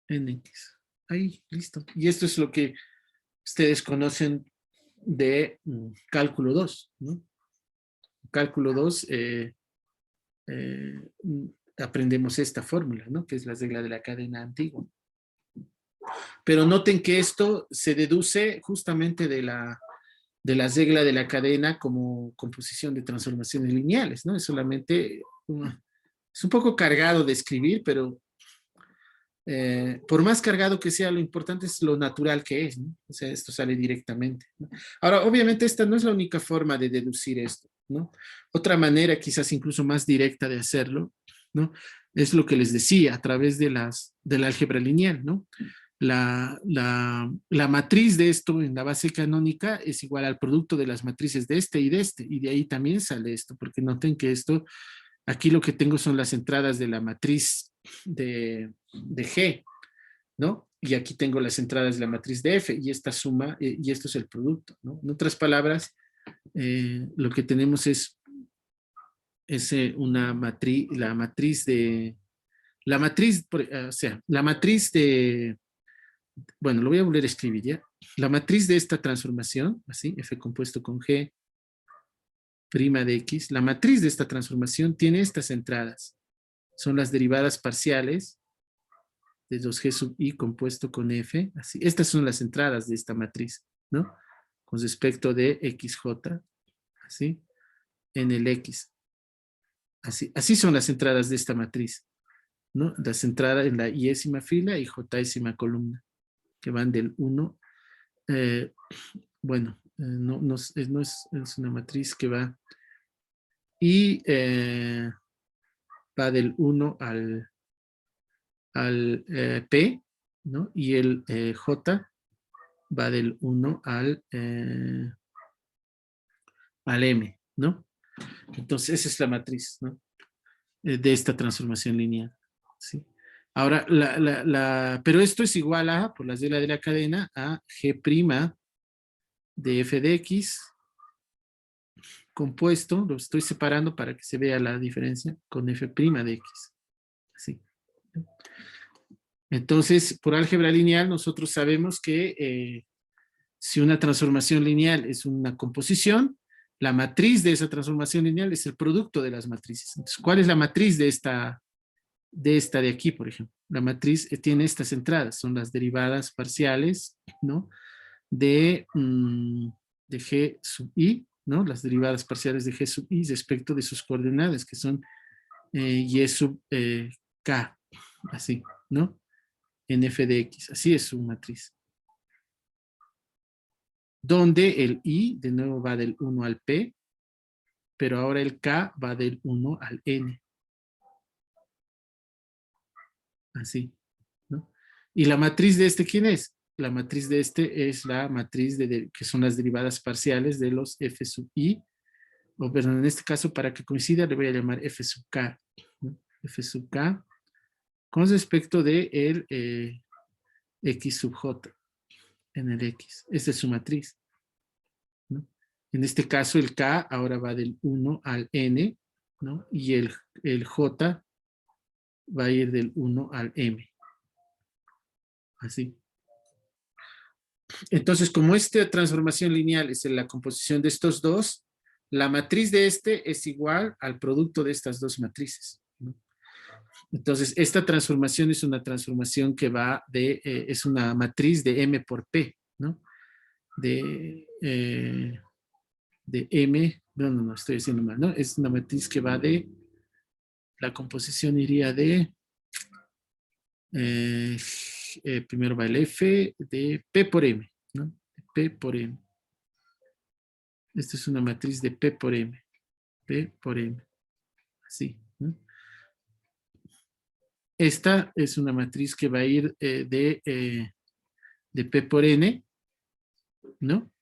en X. Ahí, listo. Y esto es lo que ustedes conocen de cálculo 2, ¿no? Cálculo 2, aprendemos esta fórmula, ¿no? Que es la regla de la cadena antigua. Pero noten que esto se deduce justamente de la regla de la cadena como composición de transformaciones lineales, ¿no? Es solamente, es un poco cargado de escribir, pero por más cargado que sea, lo importante es lo natural que es, ¿no? O sea, esto sale directamente, ¿no? Ahora, obviamente esta no es la única forma de deducir esto, ¿no? Otra manera, quizás incluso más directa de hacerlo, ¿no? Es lo que les decía, a través de la álgebra lineal, ¿no? La matriz de esto en la base canónica es igual al producto de las matrices de este, y de ahí también sale esto, porque noten que esto, aquí lo que tengo son las entradas de la matriz de G, ¿no? Y aquí tengo las entradas de la matriz de F, y esta suma, y esto es el producto, ¿no? En otras palabras, lo que tenemos es una matriz, o sea, la matriz de, bueno, lo voy a volver a escribir ya. La matriz de esta transformación, así, F compuesto con G, prima de X, la matriz de esta transformación tiene estas entradas. Son las derivadas parciales de 2G sub I compuesto con F. Así. Estas son las entradas de esta matriz, ¿no? Con respecto de XJ, así, en el X. Así son las entradas de esta matriz, ¿no? Las entradas en la iésima fila y jésima columna, que van del 1. Es una matriz que va y va del 1 al P, ¿no? Y el J va del 1 al M, ¿no? Entonces esa es la matriz, ¿no? De esta transformación lineal, ¿sí? Ahora, pero esto es igual a, por las reglas de la cadena, a G' de f de x compuesto, lo estoy separando para que se vea la diferencia, con f' de x. Así. Entonces, por álgebra lineal, nosotros sabemos que si una transformación lineal es una composición, la matriz de esa transformación lineal es el producto de las matrices. Entonces, ¿cuál es la matriz de esta de aquí, por ejemplo? La matriz tiene estas entradas, son las derivadas parciales, ¿no? De G sub I, ¿no? Las derivadas parciales de G sub I respecto de sus coordenadas, que son Y sub K, así, ¿no? En f de x, así es su matriz. Donde el I, de nuevo, va del 1 al P, pero ahora el K va del 1 al N. Así, ¿no? Y la matriz de este, ¿quién es? La matriz de este es la matriz que son las derivadas parciales de los F sub I, o perdón, en este caso, para que coincida, le voy a llamar F sub K, ¿no? F sub K, con respecto de el X sub J, en el X. Esta es su matriz, ¿no? En este caso, el K ahora va del 1 al N, ¿no? Y el J va a ir del 1 al M. Así. Entonces, como esta transformación lineal es en la composición de estos dos, la matriz de este es igual al producto de estas dos matrices, ¿no? Entonces, esta transformación es una transformación que va es una matriz de M por P, ¿no? De M, no, estoy haciendo mal, ¿no? Es una matriz que va la composición iría de, primero va el F de P por M, ¿no? P por M. Esta es una matriz de P por M. P por M. Así, ¿no? Esta es una matriz que va a ir de P por N, ¿no?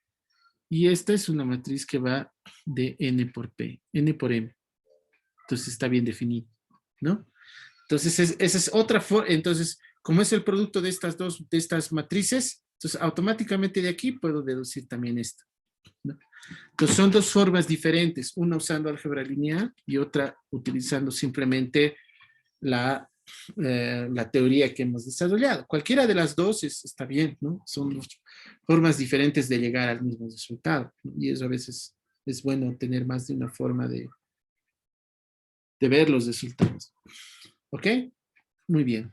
Y esta es una matriz que va de N por P, N por M. Entonces está bien definido, ¿no? Entonces esa es otra forma. Entonces, como es el producto de estas matrices, entonces automáticamente de aquí puedo deducir también esto, ¿no? Entonces son dos formas diferentes, una usando álgebra lineal y otra utilizando simplemente la teoría que hemos desarrollado. Cualquiera de las dos está bien, ¿no? Son formas diferentes de llegar al mismo resultado, ¿no? Y eso a veces es bueno tener más de una forma de ver los resultados. ¿Ok? Muy bien.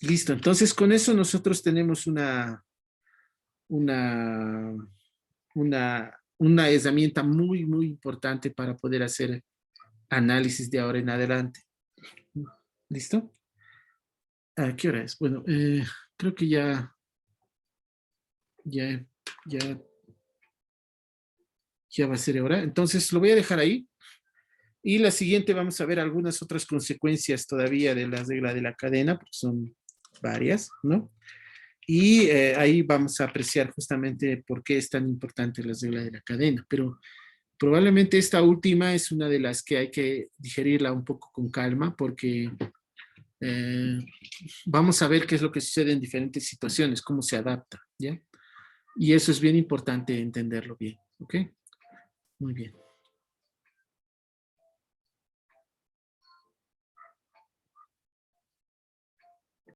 Listo. Entonces, con eso nosotros tenemos una herramienta muy, muy importante para poder hacer análisis de ahora en adelante. ¿Listo? ¿A qué hora es? Bueno, creo que ya va a ser hora. Entonces, lo voy a dejar ahí. Y la siguiente vamos a ver algunas otras consecuencias todavía de la regla de la cadena, porque son varias, ¿no? Y ahí vamos a apreciar justamente por qué es tan importante la regla de la cadena. Pero probablemente esta última es una de las que hay que digerirla un poco con calma, porque vamos a ver qué es lo que sucede en diferentes situaciones, cómo se adapta, ¿ya? Y eso es bien importante entenderlo bien, ¿ok? Muy bien.